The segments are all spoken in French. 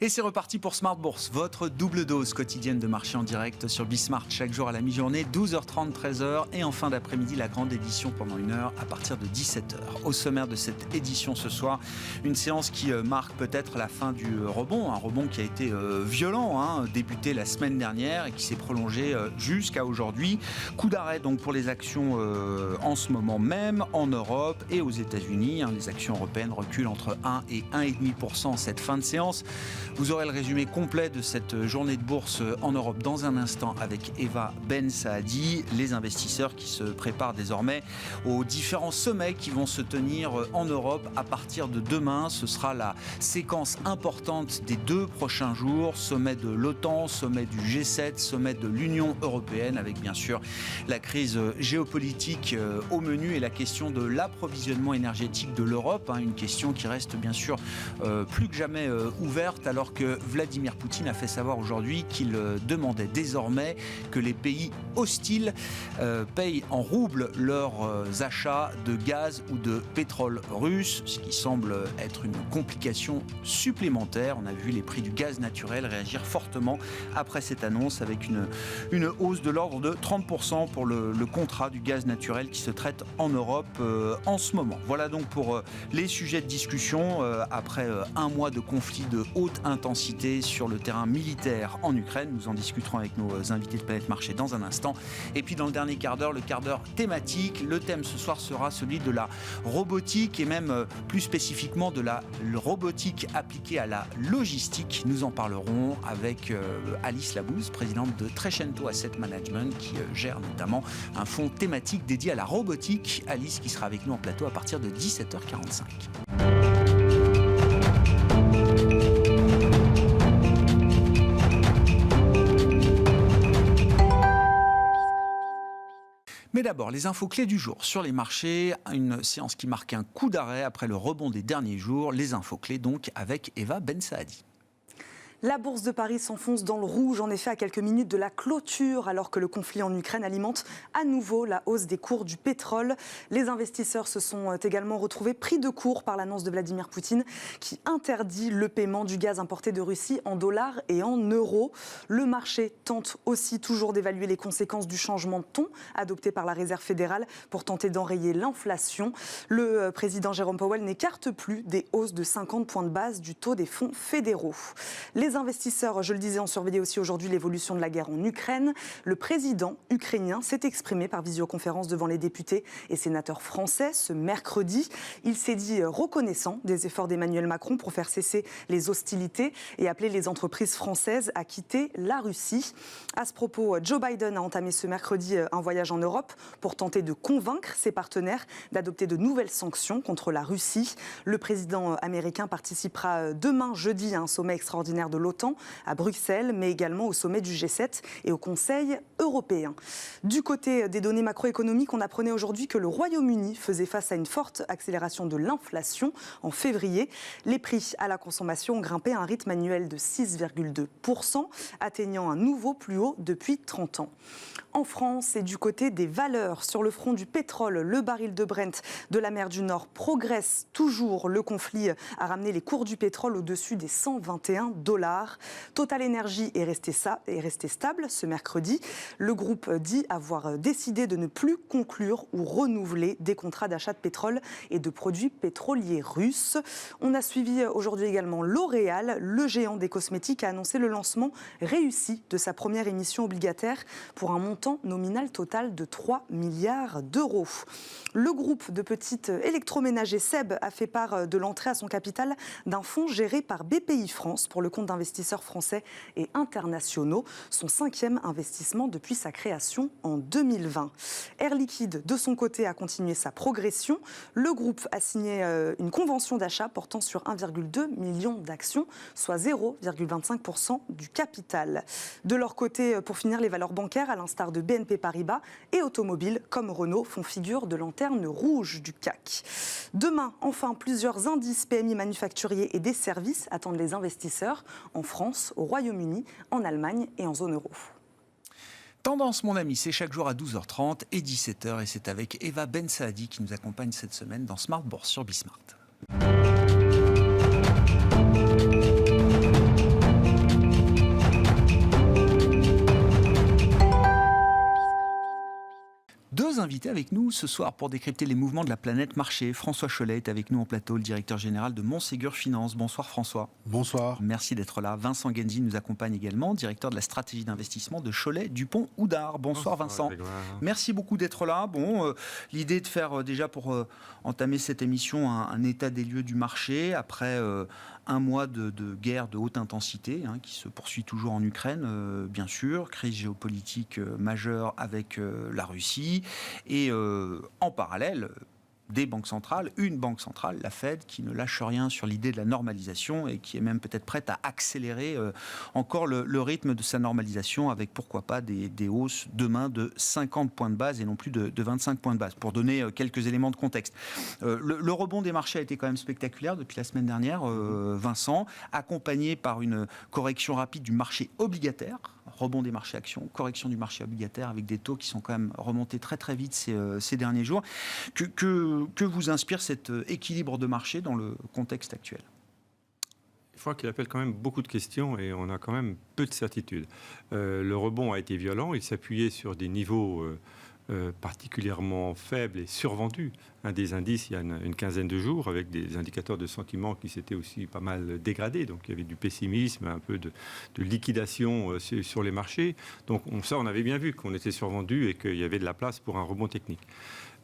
Et c'est reparti pour Smart Bourse, votre double dose quotidienne de marché en direct sur Bismart, chaque jour à la mi-journée, 12h30, 13h, et en fin d'après-midi, la grande édition pendant 1 heure à partir de 17h. Au sommaire de cette édition ce soir, une séance qui marque peut-être la fin du rebond, un rebond qui a été violent, débuté la semaine dernière et qui s'est prolongé jusqu'à aujourd'hui. Coup d'arrêt donc pour les actions en ce moment même en Europe et aux États-Unis. Les actions européennes reculent entre 1 et 1,5% en cette fin de séance. Vous aurez le résumé complet de cette journée de bourse en Europe dans un instant avec Eva Ben Saadi, les investisseurs qui se préparent désormais aux différents sommets qui vont se tenir en Europe à partir de demain. Ce sera la séquence importante des 2 prochains jours, sommet de l'OTAN, sommet du G7, sommet de l'Union européenne, avec bien sûr la crise géopolitique au menu et la question de l'approvisionnement énergétique de l'Europe, une question qui reste bien sûr plus que jamais ouverte, alors que Vladimir Poutine a fait savoir aujourd'hui qu'il demandait désormais que les pays hostiles payent en roubles leurs achats de gaz ou de pétrole russe, ce qui semble être une complication supplémentaire. On a vu les prix du gaz naturel réagir fortement après cette annonce, avec une hausse de l'ordre de 30% pour le contrat du gaz naturel qui se traite en Europe en ce moment. Voilà donc pour les sujets de discussion après un mois de conflit de haute intensité sur le terrain militaire en Ukraine. Nous en discuterons avec nos invités de Planète Marché dans un instant. Et puis dans le dernier quart d'heure, le quart d'heure thématique. Le thème ce soir sera celui de la robotique et même plus spécifiquement de la robotique appliquée à la logistique. Nous en parlerons avec Alice Labouze, présidente de Trecento Asset Management, qui gère notamment un fonds thématique dédié à la robotique. Alice qui sera avec nous en plateau à partir de 17h45. Mais d'abord, les infos clés du jour sur les marchés, une séance qui marque un coup d'arrêt après le rebond des derniers jours. Les infos clés donc avec Eva Ben Saadi. La bourse de Paris s'enfonce dans le rouge, en effet, à quelques minutes de la clôture, alors que le conflit en Ukraine alimente à nouveau la hausse des cours du pétrole. Les investisseurs se sont également retrouvés pris de court par l'annonce de Vladimir Poutine qui interdit le paiement du gaz importé de Russie en dollars et en euros. Le marché tente aussi toujours d'évaluer les conséquences du changement de ton adopté par la Réserve fédérale pour tenter d'enrayer l'inflation. Le président Jérôme Powell n'écarte plus des hausses de 50 points de base du taux des fonds fédéraux. Les investisseurs, je le disais, ont surveillé aussi aujourd'hui l'évolution de la guerre en Ukraine. Le président ukrainien s'est exprimé par visioconférence devant les députés et sénateurs français ce mercredi. Il s'est dit reconnaissant des efforts d'Emmanuel Macron pour faire cesser les hostilités et appeler les entreprises françaises à quitter la Russie. À ce propos, Joe Biden a entamé ce mercredi un voyage en Europe pour tenter de convaincre ses partenaires d'adopter de nouvelles sanctions contre la Russie. Le président américain participera demain jeudi à un sommet extraordinaire de l'OTAN à Bruxelles, mais également au sommet du G7 et au Conseil européen. Du côté des données macroéconomiques, on apprenait aujourd'hui que le Royaume-Uni faisait face à une forte accélération de l'inflation en février. Les prix à la consommation ont grimpé à un rythme annuel de 6,2%, atteignant un nouveau plus haut depuis 30 ans. En France et du côté des valeurs, sur le front du pétrole, le baril de Brent de la mer du Nord progresse toujours. Le conflit a ramené les cours du pétrole au-dessus des $121. Total Energy est resté stable ce mercredi. Le groupe dit avoir décidé de ne plus conclure ou renouveler des contrats d'achat de pétrole et de produits pétroliers russes. On a suivi aujourd'hui également L'Oréal. Le géant des cosmétiques a annoncé le lancement réussi de sa première émission obligataire pour un montant nominal total de 3 milliards d'euros. Le groupe de petits électroménagers SEB a fait part de l'entrée à son capital d'un fonds géré par BPI France pour le compte d'investisseurs français et internationaux, son 5e investissement depuis sa création en 2020. Air Liquide, de son côté, a continué sa progression. Le groupe a signé une convention d'achat portant sur 1,2 million d'actions, soit 0,25% du capital. De leur côté, pour finir, les valeurs bancaires, à l'instar de BNP Paribas et automobiles comme Renault, font figure de lanterne rouge du CAC. Demain, enfin, plusieurs indices PMI manufacturiers et des services attendent les investisseurs en France, au Royaume-Uni, en Allemagne et en zone euro. Tendance, mon ami, c'est chaque jour à 12h30 et 17h et c'est avec Eva Ben Saadi qui nous accompagne cette semaine dans Smart Bourse sur Bismart. 2 invités avec nous ce soir pour décrypter les mouvements de la planète marché. François Chollet est avec nous en plateau, le directeur général de Montségur Finance. Bonsoir François. Bonsoir. Merci d'être là. Vincent Genzi nous accompagne également, directeur de la stratégie d'investissement de Cholet Dupont Oudard. Bonsoir Vincent. Merci beaucoup d'être là. Bon, l'idée de faire déjà pour entamer cette émission un état des lieux du marché après un mois de guerre de haute intensité qui se poursuit toujours en Ukraine, bien sûr, crise géopolitique majeure avec la Russie et en parallèle des banques centrales, une banque centrale, la Fed, qui ne lâche rien sur l'idée de la normalisation et qui est même peut-être prête à accélérer encore le rythme de sa normalisation avec pourquoi pas des hausses demain de 50 points de base et non plus de 25 points de base. Pour donner quelques éléments de contexte. Le rebond des marchés a été quand même spectaculaire depuis la semaine dernière, Vincent, accompagné par une correction rapide du marché obligataire. Rebond des marchés actions, correction du marché obligataire avec des taux qui sont quand même remontés très très vite ces derniers jours. Que vous inspire cet équilibre de marché dans le contexte actuel ? Il faut qu'il appelle quand même beaucoup de questions et on a quand même peu de certitudes. Le rebond a été violent, il s'appuyait sur des niveaux particulièrement faibles et survendus. Un des indices il y a une quinzaine de jours avec des indicateurs de sentiment qui s'étaient aussi pas mal dégradés. Donc il y avait du pessimisme, un peu de liquidation sur les marchés. Donc on avait bien vu qu'on était survendu et qu'il y avait de la place pour un rebond technique.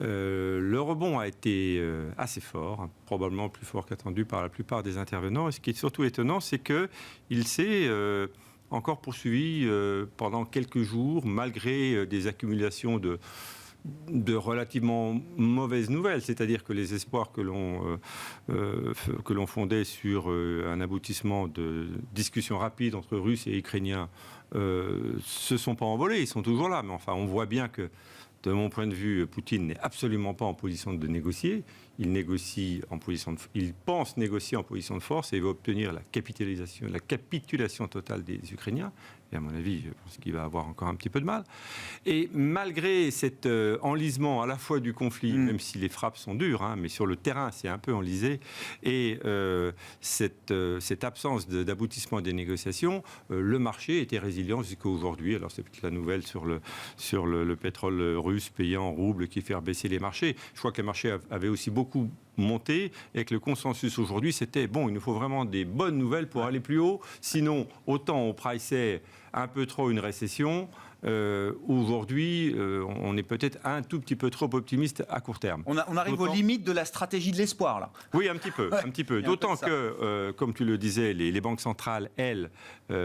Le rebond a été assez fort, probablement plus fort qu'attendu par la plupart des intervenants. Et ce qui est surtout étonnant, c'est qu'il s'est encore poursuivi pendant quelques jours, malgré des accumulations de relativement mauvaises nouvelles, c'est-à-dire que les espoirs que l'on fondait sur un aboutissement de discussions rapides entre Russes et Ukrainiens se sont pas envolés, ils sont toujours là, mais enfin on voit bien que de mon point de vue, Poutine n'est absolument pas en position de négocier. Il pense négocier en position de force et va obtenir la capitulation totale des Ukrainiens. Et à mon avis, je pense qu'il va avoir encore un petit peu de mal. Et malgré cet enlisement à la fois du conflit, même si les frappes sont dures, mais sur le terrain, c'est un peu enlisé, et cette absence d'aboutissement des négociations, le marché était résilient jusqu'à aujourd'hui. Alors c'est peut-être la nouvelle sur le pétrole russe payé en roubles qui fait baisser les marchés. Je crois que les marchés avaient aussi beaucoup monté et que le consensus aujourd'hui c'était bon, il nous faut vraiment des bonnes nouvelles pour aller plus haut, sinon autant on priçait un peu trop une récession. Aujourd'hui, on est peut-être un tout petit peu trop optimiste à court terme. On arrive aux limites de la stratégie de l'espoir, là. Oui, un petit peu. Ouais. Un petit peu. D'autant que, comme tu le disais, les banques centrales, elles,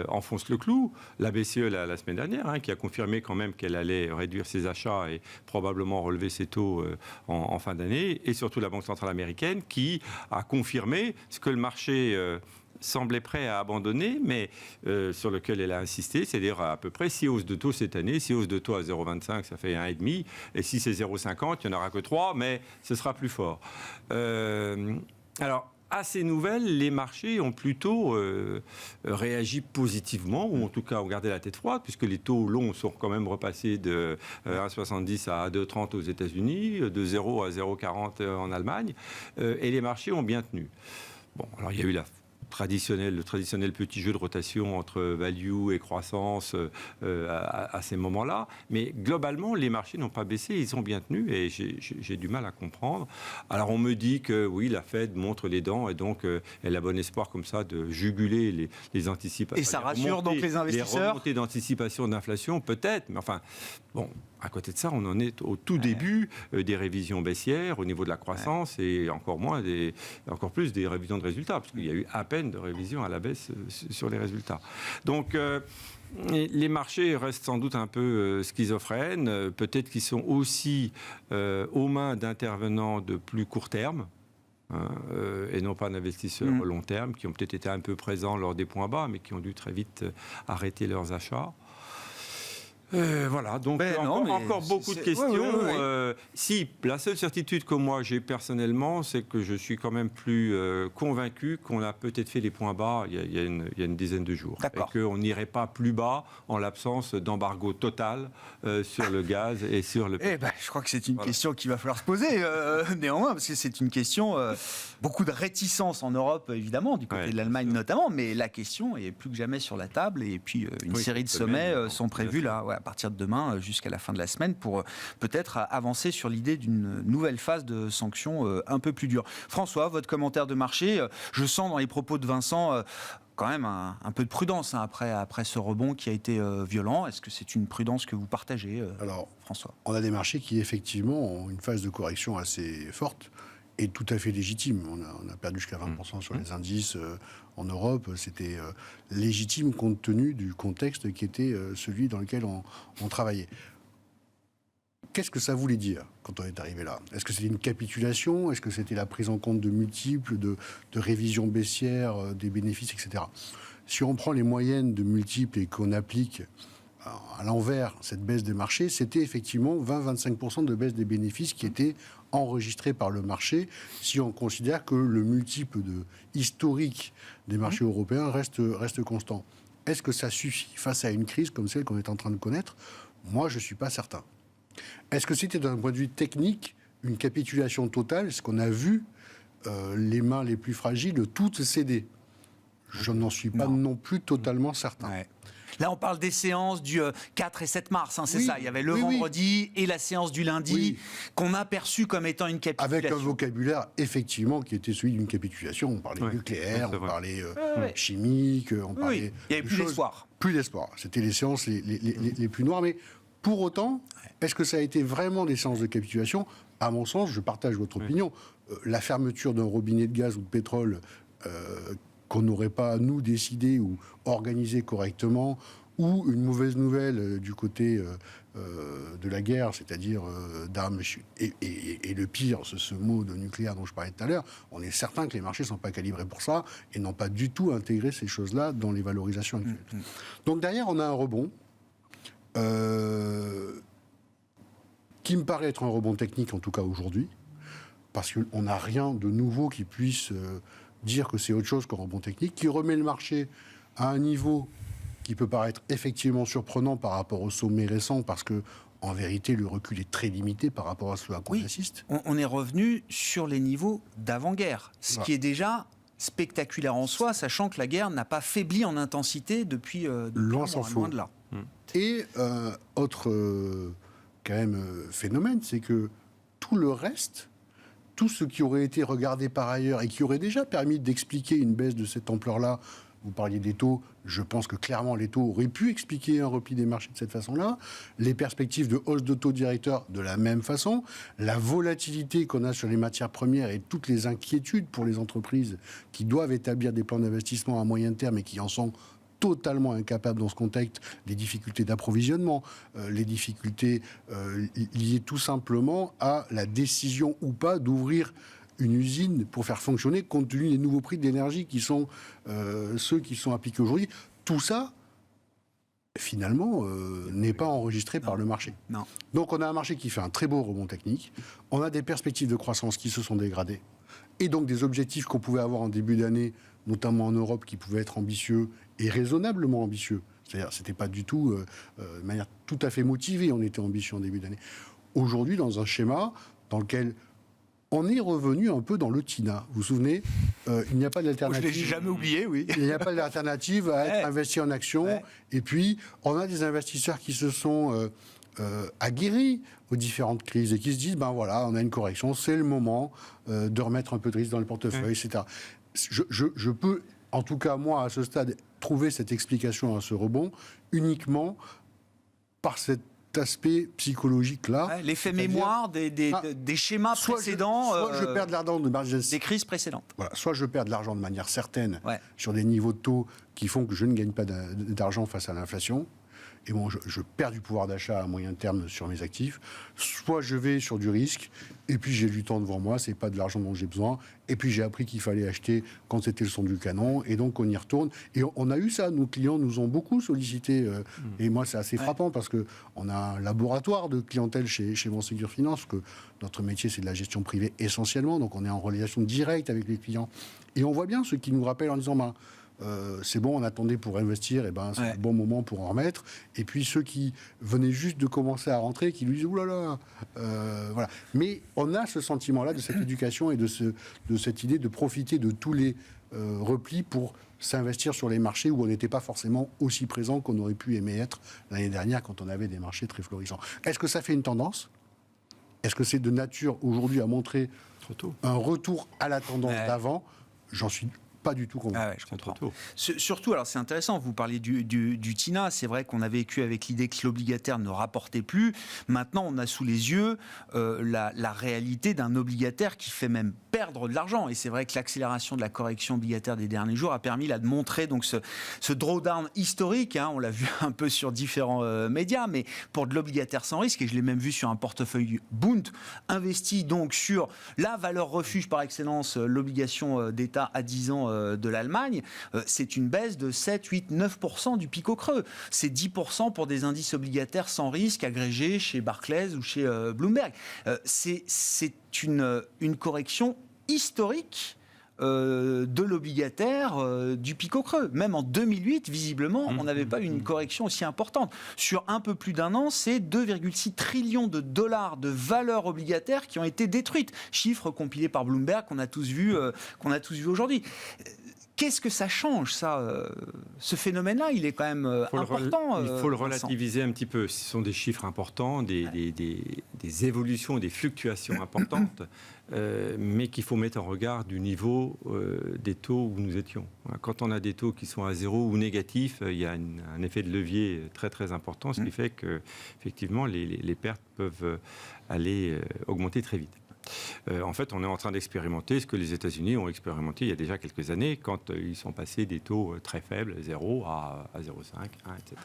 enfoncent le clou. La BCE, la semaine dernière, qui a confirmé quand même qu'elle allait réduire ses achats et probablement relever ses taux en fin d'année. Et surtout la Banque centrale américaine, qui a confirmé ce que le marché semblait prêt à abandonner, mais sur lequel elle a insisté, c'est-à-dire à peu près 6 hausses de taux cette année. 6 hausses de taux à 0,25, ça fait 1,5. Et si c'est 0,50, il n'y en aura que 3, mais ce sera plus fort. Alors, à ces nouvelles, les marchés ont plutôt réagi positivement, ou en tout cas ont gardé la tête froide, puisque les taux longs sont quand même repassés de 1,70 à 2,30 aux États-Unis, de 0 à 0,40 en Allemagne, et les marchés ont bien tenu. Bon, alors il y a eu le traditionnel petit jeu de rotation entre value et croissance à ces moments-là. Mais globalement, les marchés n'ont pas baissé, ils ont bien tenu et j'ai du mal à comprendre. Alors on me dit que oui, la Fed montre les dents et donc elle a bon espoir comme ça de juguler les anticipations. Et ça rassure donc les investisseurs. Les remontées d'anticipation d'inflation, peut-être, mais enfin, bon. À côté de ça, on en est au tout début des révisions baissières au niveau de la croissance et encore plus des révisions de résultats, parce qu'il y a eu à peine de révisions à la baisse sur les résultats. Donc, les marchés restent sans doute un peu schizophrènes. Peut-être qu'ils sont aussi aux mains d'intervenants de plus court terme. Et non pas d'investisseurs long terme, qui ont peut-être été un peu présents lors des points bas, mais qui ont dû très vite arrêter leurs achats. Voilà, donc encore beaucoup de questions. Si, la seule certitude que moi j'ai personnellement, c'est que je suis quand même plus convaincu qu'on a peut-être fait les points bas il y a une dizaine de jours. D'accord. Et qu'on n'irait pas plus bas en l'absence d'embargo total sur le gaz et sur le pétrole. Je crois que c'est une question qu'il va falloir se poser néanmoins, parce que c'est une question, beaucoup de réticence en Europe évidemment, du côté de l'Allemagne notamment, mais la question est plus que jamais sur la table et puis une série de sommets sont prévus là. à partir de demain jusqu'à la fin de la semaine pour peut-être avancer sur l'idée d'une nouvelle phase de sanctions un peu plus dure. François, votre commentaire de marché, je sens dans les propos de Vincent quand même un peu de prudence après ce rebond qui a été violent. Est-ce que c'est une prudence que vous partagez, Alors, François ? On a des marchés qui effectivement ont une phase de correction assez forte et tout à fait légitime. On a perdu jusqu'à 20% sur les indices en Europe. C'était légitime compte tenu du contexte qui était celui dans lequel on travaillait. Qu'est-ce que ça voulait dire quand on est arrivé là ? Est-ce que c'était une capitulation ? Est-ce que c'était la prise en compte de multiples, de révisions baissières des bénéfices, etc. Si on prend les moyennes de multiples et qu'on applique à l'envers cette baisse des marchés, c'était effectivement 20-25% de baisse des bénéfices qui étaient enregistrés par le marché, si on considère que le multiple historique des marchés européens reste constant. Est-ce que ça suffit face à une crise comme celle qu'on est en train de connaître ? Moi, je ne suis pas certain. Est-ce que c'était d'un point de vue technique une capitulation totale ? Est-ce qu'on a vu les mains les plus fragiles toutes céder ? Je n'en suis pas non plus totalement certain. Ouais. Là, on parle des séances du 4 et 7 mars, c'est oui, ça. Il y avait le vendredi et la séance du lundi qu'on a perçu comme étant une capitulation. Avec un vocabulaire, effectivement, qui était celui d'une capitulation. On parlait nucléaire, on parlait chimique, on parlait... Il n'y avait plus d'espoir. Plus d'espoir. C'était les séances les plus noires. Mais pour autant, est-ce que ça a été vraiment des séances de capitulation ? À mon sens, je partage votre opinion. La fermeture d'un robinet de gaz ou de pétrole... qu'on n'aurait pas, nous, décidé ou organisé correctement, ou une mauvaise nouvelle du côté de la guerre, c'est-à-dire d'armes, et le pire, ce mot de nucléaire dont je parlais tout à l'heure, on est certain que les marchés ne sont pas calibrés pour ça et n'ont pas du tout intégré ces choses-là dans les valorisations actuelles. Donc derrière, on a un rebond qui me paraît être un rebond technique, en tout cas aujourd'hui, parce qu'on n'a rien de nouveau qui puisse... dire que c'est autre chose qu'un rebond technique, qui remet le marché à un niveau qui peut paraître effectivement surprenant par rapport au sommet récent, parce que en vérité, le recul est très limité par rapport à ce à quoi on assiste. On est revenu sur les niveaux d'avant-guerre, ce qui est déjà spectaculaire en soi, sachant que la guerre n'a pas faibli en intensité depuis loin de là. Et autre quand même phénomène, c'est que tout le reste... Tout ce qui aurait été regardé par ailleurs et qui aurait déjà permis d'expliquer une baisse de cette ampleur-là, vous parliez des taux, je pense que clairement les taux auraient pu expliquer un repli des marchés de cette façon-là, les perspectives de hausse de taux directeurs de la même façon, la volatilité qu'on a sur les matières premières et toutes les inquiétudes pour les entreprises qui doivent établir des plans d'investissement à moyen terme et qui en sont totalement incapables dans ce contexte, les difficultés d'approvisionnement, les difficultés liées tout simplement à la décision ou pas d'ouvrir une usine pour faire fonctionner compte tenu des nouveaux prix de l'énergie qui sont ceux qui sont appliqués aujourd'hui. Tout ça, finalement, n'est pas enregistré par le marché. Non. Donc on a un marché qui fait un très beau rebond technique, on a des perspectives de croissance qui se sont dégradées, et donc des objectifs qu'on pouvait avoir en début d'année, notamment en Europe, qui pouvaient être ambitieux et raisonnablement ambitieux. C'est-à-dire, c'était pas du tout de manière tout à fait motivée, on était ambitieux en début d'année. Aujourd'hui, dans un schéma dans lequel on est revenu un peu dans le TINA. Vous vous souvenez, il n'y a pas d'alternative. Je l'ai jamais oublié, oui. Il n'y a pas d'alternative à être investi en action. Et puis, on a des investisseurs qui se sont aguerris aux différentes crises et qui se disent, ben voilà, on a une correction, c'est le moment de remettre un peu de risque dans le portefeuille, etc. Je peux, en tout cas, moi, à ce stade, trouver cette explication à ce rebond uniquement par cet aspect psychologique-là. L'effet mémoire des schémas précédents. Soit je perds de l'argent des crises précédentes. Voilà, soit je perds de l'argent de manière certaine sur des niveaux de taux qui font que je ne gagne pas d'argent face à l'inflation. Et bon, je perds du pouvoir d'achat à moyen terme sur mes actifs. Soit je vais sur du risque, et puis j'ai du temps devant moi, c'est pas de l'argent dont j'ai besoin. Et puis j'ai appris qu'il fallait acheter quand c'était le son du canon, et donc on y retourne. Et on a eu ça, nos clients nous ont beaucoup sollicité. Et moi, c'est assez frappant parce que on a un laboratoire de clientèle chez Montségur Finance, que notre métier c'est de la gestion privée essentiellement, donc on est en relation directe avec les clients. Et on voit bien ceux qui nous rappellent en disant c'est bon, on attendait pour investir, et c'est le bon moment pour en remettre. Et puis ceux qui venaient juste de commencer à rentrer, qui lui disent oulala, voilà. Mais on a ce sentiment-là de cette éducation et de cette idée de profiter de tous les repli pour s'investir sur les marchés où on n'était pas forcément aussi présent qu'on aurait pu aimer être l'année dernière quand on avait des marchés très florissants. Est-ce que ça fait une tendance ? Est-ce que c'est de nature aujourd'hui à montrer un retour à la tendance d'avant ? J'en suis pas du tout convaincu. Ah ouais, je comprends. Surtout, alors c'est intéressant, vous parlez du TINA, c'est vrai qu'on a vécu avec l'idée que l'obligataire ne rapportait plus. Maintenant, on a sous les yeux la réalité d'un obligataire qui fait même perdre de l'argent. Et c'est vrai que l'accélération de la correction obligataire des derniers jours a permis là, de montrer donc, ce drawdown historique. Hein, on l'a vu un peu sur différents médias, mais pour de l'obligataire sans risque, et je l'ai même vu sur un portefeuille Bund, investi donc sur la valeur refuge par excellence, l'obligation d'État à 10 ans de l'Allemagne, c'est une baisse de 7, 8, 9% du pic au creux. C'est 10% pour des indices obligataires sans risque agrégés chez Barclays ou chez Bloomberg. C'est une correction historique de l'obligataire du pic au creux. Même en 2008, visiblement, on n'avait pas eu une correction aussi importante. Sur un peu plus d'un an, c'est 2,6 trillions de dollars de valeurs obligataires qui ont été détruites. Chiffre compilé par Bloomberg qu'on a tous vu aujourd'hui. Qu'est-ce que ça change, ça ce phénomène-là, il est quand même important. Il faut le relativiser un petit peu. Ce sont des chiffres importants, des évolutions, des fluctuations importantes, mais qu'il faut mettre en regard du niveau des taux où nous étions. Quand on a des taux qui sont à zéro ou négatifs, il y a un effet de levier très très important, ce qui fait que effectivement les pertes peuvent aller augmenter très vite. En fait, on est en train d'expérimenter ce que les États-Unis ont expérimenté il y a déjà quelques années, quand ils sont passés des taux très faibles, 0 à 0,5, 1, etc.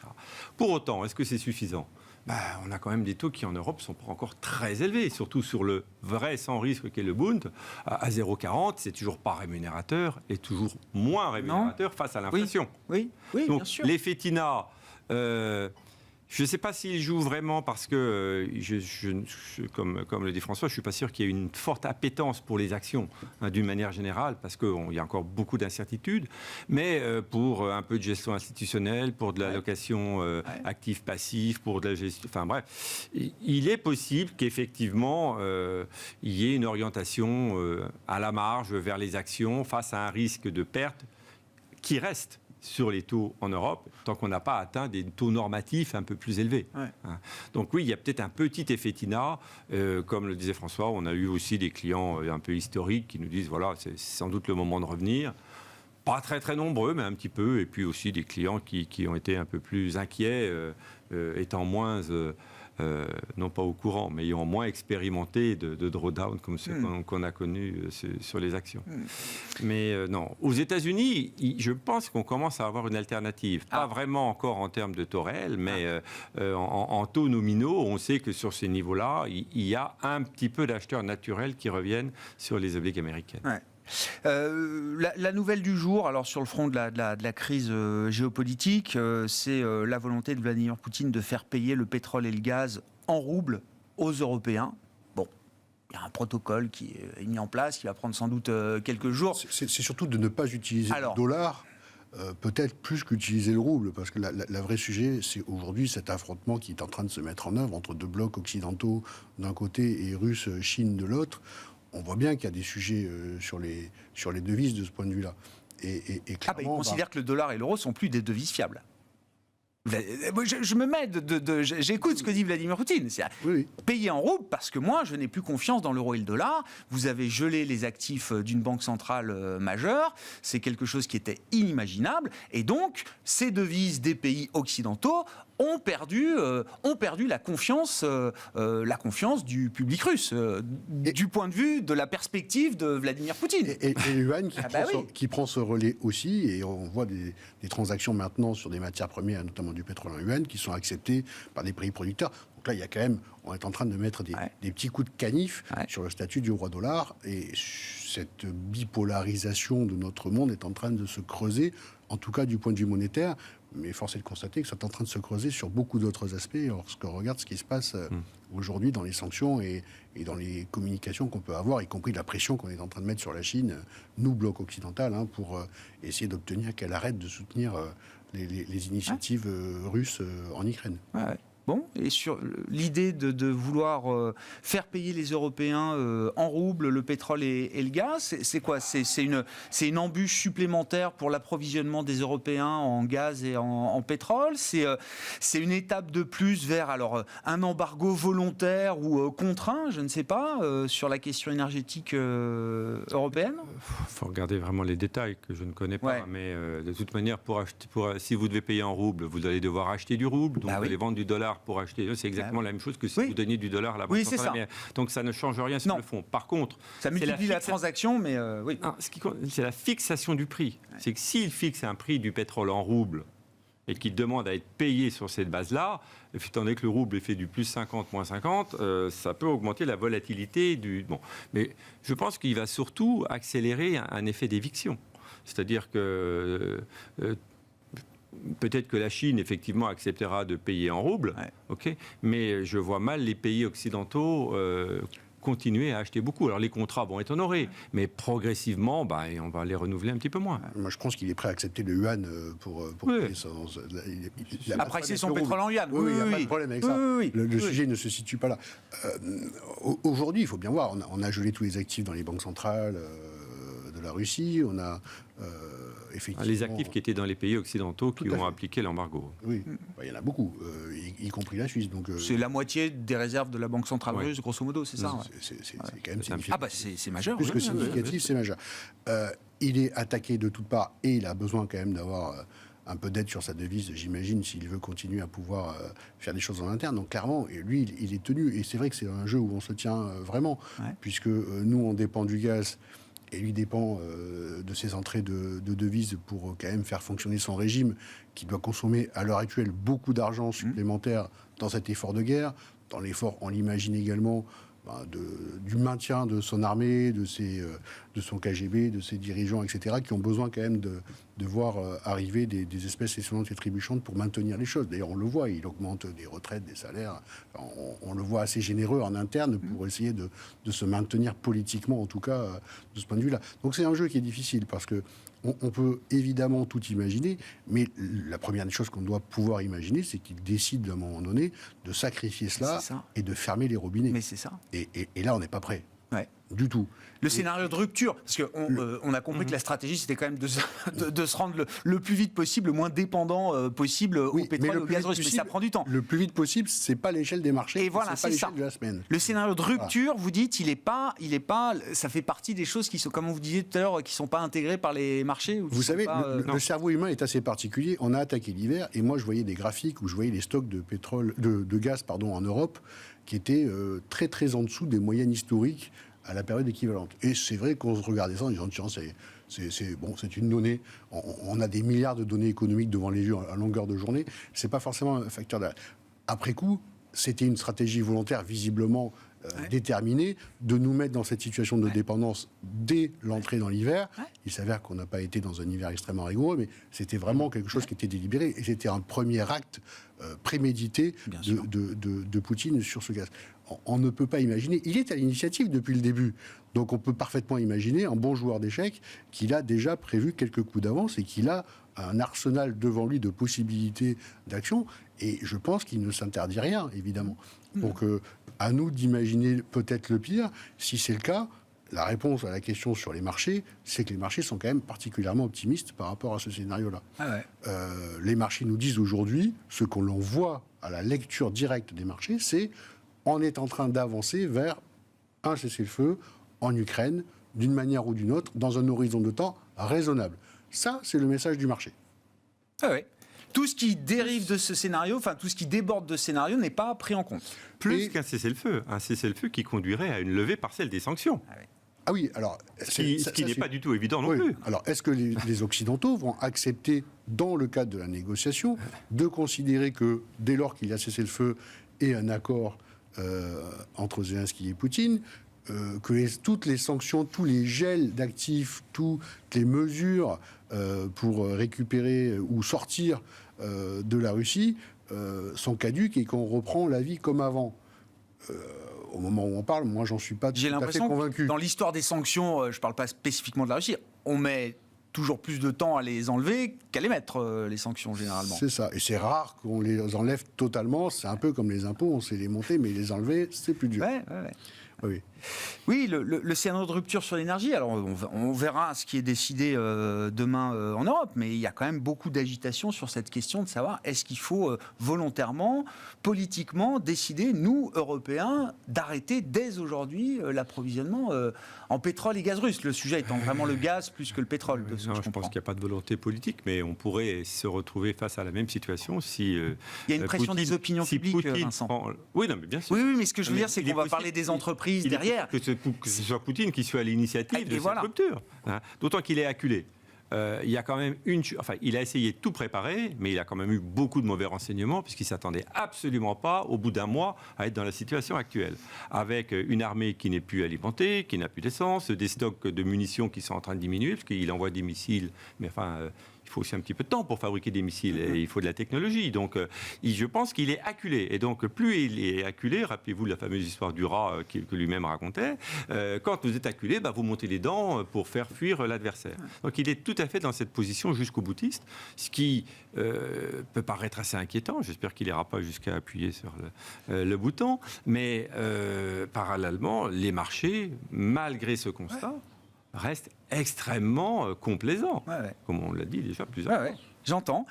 Pour autant, est-ce que c'est suffisant ? On a quand même des taux qui, en Europe, sont pas encore très élevés, surtout sur le vrai sans risque qu'est le Bund. À 0,40, c'est toujours pas rémunérateur et toujours moins rémunérateur face à l'inflation. Oui, donc, bien sûr. L'effet TINA... je ne sais pas s'il joue vraiment parce que, comme le dit François, je ne suis pas sûr qu'il y ait une forte appétence pour les actions, d'une manière générale, parce qu'il y a encore beaucoup d'incertitudes. Mais pour un peu de gestion institutionnelle, pour de la location active-passive, pour de la gestion... Enfin bref, il est possible qu'effectivement, il y ait une orientation à la marge vers les actions face à un risque de perte qui reste sur les taux en Europe, tant qu'on n'a pas atteint des taux normatifs un peu plus élevés. Donc oui, il y a peut-être un petit effet TINA. Comme le disait François, on a eu aussi des clients un peu historiques qui nous disent, voilà, c'est sans doute le moment de revenir. Pas très très nombreux, mais un petit peu. Et puis aussi des clients qui ont été un peu plus inquiets, étant moins... non pas au courant, mais ayant moins expérimenté de drawdown comme ceux qu'on a connus sur les actions. Mais non, aux États-Unis, je pense qu'on commence à avoir une alternative. Pas vraiment encore en termes de taux réels, mais en taux nominaux, on sait que sur ces niveaux-là, il y a un petit peu d'acheteurs naturels qui reviennent sur les obliques américaines. La nouvelle du jour, alors sur le front de la crise géopolitique, c'est la volonté de Vladimir Poutine de faire payer le pétrole et le gaz en roubles aux Européens. Bon, il y a un protocole qui est mis en place, qui va prendre sans doute quelques jours. C'est surtout de ne pas utiliser le dollar. Peut-être plus qu'utiliser le rouble, parce que la vraie sujet, c'est aujourd'hui cet affrontement qui est en train de se mettre en œuvre entre deux blocs occidentaux d'un côté et Russes, Chine de l'autre. On voit bien qu'il y a des sujets sur les devises de ce point de vue-là. Et clairement, il considère que le dollar et l'euro sont plus des devises fiables. Je me mets j'écoute ce que dit Vladimir Poutine. C'est payer en roubles parce que moi, je n'ai plus confiance dans l'euro et le dollar. Vous avez gelé les actifs d'une banque centrale majeure. C'est quelque chose qui était inimaginable. Et donc, ces devises des pays occidentaux ont perdu la confiance du public russe, du point de vue de la perspective de Vladimir Poutine. Et le yuan qui prend ce relais aussi, et on voit des transactions maintenant sur des matières premières, notamment du pétrole en yuan, qui sont acceptées par des pays producteurs. Donc là, il y a quand même, on est en train de mettre des petits coups de canif sur le statut du roi-dollar, et cette bipolarisation de notre monde est en train de se creuser, en tout cas du point de vue monétaire. Mais force est de constater que c'est en train de se creuser sur beaucoup d'autres aspects lorsqu'on regarde ce qui se passe aujourd'hui dans les sanctions et dans les communications qu'on peut avoir, y compris la pression qu'on est en train de mettre sur la Chine, nous, bloc occidental, pour essayer d'obtenir qu'elle arrête de soutenir les initiatives russes en Ukraine. Bon, et sur l'idée de vouloir faire payer les Européens en roubles le pétrole et le gaz, c'est quoi? C'est une embûche supplémentaire pour l'approvisionnement des Européens en gaz et en pétrole? C'est une étape de plus vers un embargo volontaire ou contraint, je ne sais pas, sur la question énergétique européenne? Il faut regarder vraiment les détails que je ne connais pas, Ouais. mais de toute manière, si vous devez payer en rouble, vous allez devoir acheter du rouble, donc vous allez vendre du dollar pour acheter. C'est exactement la même chose que si vous donniez du dollar à la Banque centrale américaine. Donc ça ne change rien sur le fond. Par contre, ça multiplie la transaction, mais oui. C'est la fixation du prix. C'est que s'il fixe un prix du pétrole en rouble et qu'il demande à être payé sur cette base-là, étant donné que le rouble est fait du plus 50, moins 50, ça peut augmenter la volatilité du... Bon. Mais je pense qu'il va surtout accélérer un effet d'éviction. C'est-à-dire que... peut-être que la Chine, effectivement, acceptera de payer en roubles, mais je vois mal les pays occidentaux continuer à acheter beaucoup. Alors, les contrats vont être honorés, mais progressivement, on va les renouveler un petit peu moins. Moi, je pense qu'il est prêt à accepter le yuan pour payer Après, c'est son pétrole en yuan. Oui, il n'y a pas de problème avec ça. Le sujet ne se situe pas là. Aujourd'hui, il faut bien voir, on a gelé tous les actifs dans les banques centrales de la Russie, on a... effectivement, les actifs qui étaient dans les pays occidentaux qui ont appliqué l'embargo. Oui, il y en a beaucoup, y compris la Suisse. Donc, c'est la moitié des réserves de la Banque centrale russe, grosso modo, c'est ça? C'est quand même significatif. C'est majeur. Plus que significatif, c'est majeur. Il est attaqué de toutes parts et il a besoin quand même d'avoir un peu d'aide sur sa devise, j'imagine, s'il veut continuer à pouvoir faire des choses en interne. Donc clairement, lui, il est tenu. Et c'est vrai que c'est un jeu où on se tient vraiment, puisque nous, on dépend du gaz. Et lui dépend de ses entrées de devises pour quand même faire fonctionner son régime, qui doit consommer à l'heure actuelle beaucoup d'argent supplémentaire dans cet effort de guerre. Dans l'effort, on l'imagine également, du maintien de son armée, de son KGB, de ses dirigeants, etc., qui ont besoin quand même de voir arriver des espèces sonnantes et trébuchantes pour maintenir les choses. D'ailleurs, on le voit, il augmente des retraites, des salaires. On le voit assez généreux en interne pour essayer de se maintenir politiquement, en tout cas, de ce point de vue-là. Donc c'est un jeu qui est difficile parce que on peut évidemment tout imaginer, mais la première des choses qu'on doit pouvoir imaginer, c'est qu'il décide à un moment donné de sacrifier cela et de fermer les robinets. Mais c'est ça. Et là, on n'est pas prêt. Du tout. Le scénario de rupture, parce qu'on a compris que la stratégie, c'était quand même de se rendre le plus vite possible, le moins dépendant possible au pétrole et au gaz russe. Mais ça prend du temps. Le plus vite possible, c'est pas l'échelle des marchés, et voilà, c'est pas l'échelle de la semaine. Le scénario de rupture, vous dites, il est pas, ça fait partie des choses qui sont, comme vous disiez tout à l'heure, qui sont pas intégrées par les marchés. Vous savez, le cerveau humain est assez particulier. On a attaqué l'hiver, et moi, je voyais des graphiques où je voyais les stocks de pétrole, de gaz, en Europe, qui étaient très très en dessous des moyennes historiques à la période équivalente. Et c'est vrai qu'on se regardait ça en disant, tiens, c'est une donnée. On a des milliards de données économiques devant les yeux à longueur de journée. C'est pas forcément un facteur d'âge. Après coup, c'était une stratégie volontaire visiblement déterminée de nous mettre dans cette situation de dépendance dès l'entrée dans l'hiver. Il s'avère qu'on n'a pas été dans un hiver extrêmement rigoureux, mais c'était vraiment quelque chose qui était délibéré et c'était un premier acte prémédité de Poutine sur ce gaz. On ne peut pas imaginer. Il est à l'initiative depuis le début. Donc on peut parfaitement imaginer un bon joueur d'échecs qu'il a déjà prévu quelques coups d'avance et qu'il a un arsenal devant lui de possibilités d'action. Et je pense qu'il ne s'interdit rien, évidemment. Donc à nous d'imaginer peut-être le pire. Si c'est le cas, la réponse à la question sur les marchés, c'est que les marchés sont quand même particulièrement optimistes par rapport à ce scénario-là. Les marchés nous disent aujourd'hui, ce qu'on l'on voit à la lecture directe des marchés, c'est on est en train d'avancer vers un cessez-le-feu en Ukraine, d'une manière ou d'une autre, dans un horizon de temps raisonnable. Ça, c'est le message du marché. Tout ce qui dérive de ce scénario, enfin tout ce qui déborde de ce scénario n'est pas pris en compte. Plus qu'un cessez-le-feu. Un cessez-le-feu qui conduirait à une levée partielle des sanctions. Ah oui, alors... Ce qui n'est pas du tout évident non plus. Alors, est-ce que les Occidentaux vont accepter, dans le cadre de la négociation, de considérer que, dès lors qu'il y a cessez-le-feu et un accord entre Zelensky et Poutine, que toutes les sanctions, tous les gels d'actifs, toutes les mesures pour récupérer ou sortir de la Russie sont caduques et qu'on reprend la vie comme avant. Au moment où on parle, moi, j'en suis pas tout à fait convaincu. Dans l'histoire des sanctions, je ne parle pas spécifiquement de la Russie, on met toujours plus de temps à les enlever qu'à les mettre, les sanctions, généralement. C'est ça. Et c'est rare qu'on les enlève totalement. C'est un peu comme les impôts, on sait les monter, mais les enlever, c'est plus dur. Ouais. Oui. Oui, le scénario de rupture sur l'énergie, alors on verra ce qui est décidé demain en Europe, mais il y a quand même beaucoup d'agitation sur cette question de savoir est-ce qu'il faut volontairement, politiquement, décider, nous, Européens, d'arrêter dès aujourd'hui l'approvisionnement en pétrole et gaz russe. Le sujet étant vraiment le gaz plus que le pétrole. Je pense qu'il n'y a pas de volonté politique, mais on pourrait se retrouver face à la même situation si... il y a une pression des opinions publiques, Vincent. Oui, non, mais bien sûr. Oui, mais ce que je veux dire, c'est qu'on va parler des entreprises derrière. Que ce soit Poutine qui soit à l'initiative de cette rupture. D'autant qu'il est acculé. Il y a quand même il a essayé de tout préparer, mais il a quand même eu beaucoup de mauvais renseignements, puisqu'il ne s'attendait absolument pas, au bout d'un mois, à être dans la situation actuelle. Avec une armée qui n'est plus alimentée, qui n'a plus d'essence, des stocks de munitions qui sont en train de diminuer, parce qu'il envoie des missiles, mais il faut aussi un petit peu de temps pour fabriquer des missiles, et il faut de la technologie. Donc, je pense qu'il est acculé. Et donc, plus il est acculé, rappelez-vous la fameuse histoire du rat que lui-même racontait, quand vous êtes acculé, vous montez les dents pour faire fuir l'adversaire. Donc, il est tout à fait dans cette position jusqu'au boutiste, ce qui peut paraître assez inquiétant. J'espère qu'il n'ira pas jusqu'à appuyer sur le bouton. Mais parallèlement, les marchés, malgré ce constat, restent extrêmement complaisants, comme on l'a dit déjà plusieurs fois. J'entends.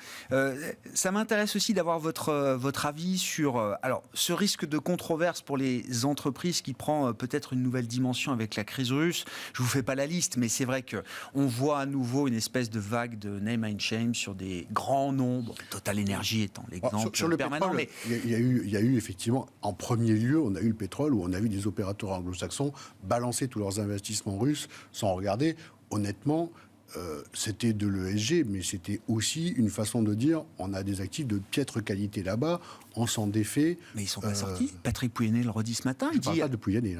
Ça m'intéresse aussi d'avoir votre avis sur alors, ce risque de controverse pour les entreprises qui prend peut-être une nouvelle dimension avec la crise russe. Je ne vous fais pas la liste, mais c'est vrai qu'on voit à nouveau une espèce de vague de name and shame sur des grands noms. Total Energy étant l'exemple sur le permanent. Pétrole, il y a eu effectivement, en premier lieu, on a eu le pétrole où on a vu des opérateurs anglo-saxons balancer tous leurs investissements russes sans regarder. Honnêtement, c'était de l'ESG, mais c'était aussi une façon de dire on a des actifs de piètre qualité là-bas, on s'en défait. Mais ils ne sont pas sortis. Patrick Pouyanné le redit ce matin. Je ne parle pas de Pouyanné.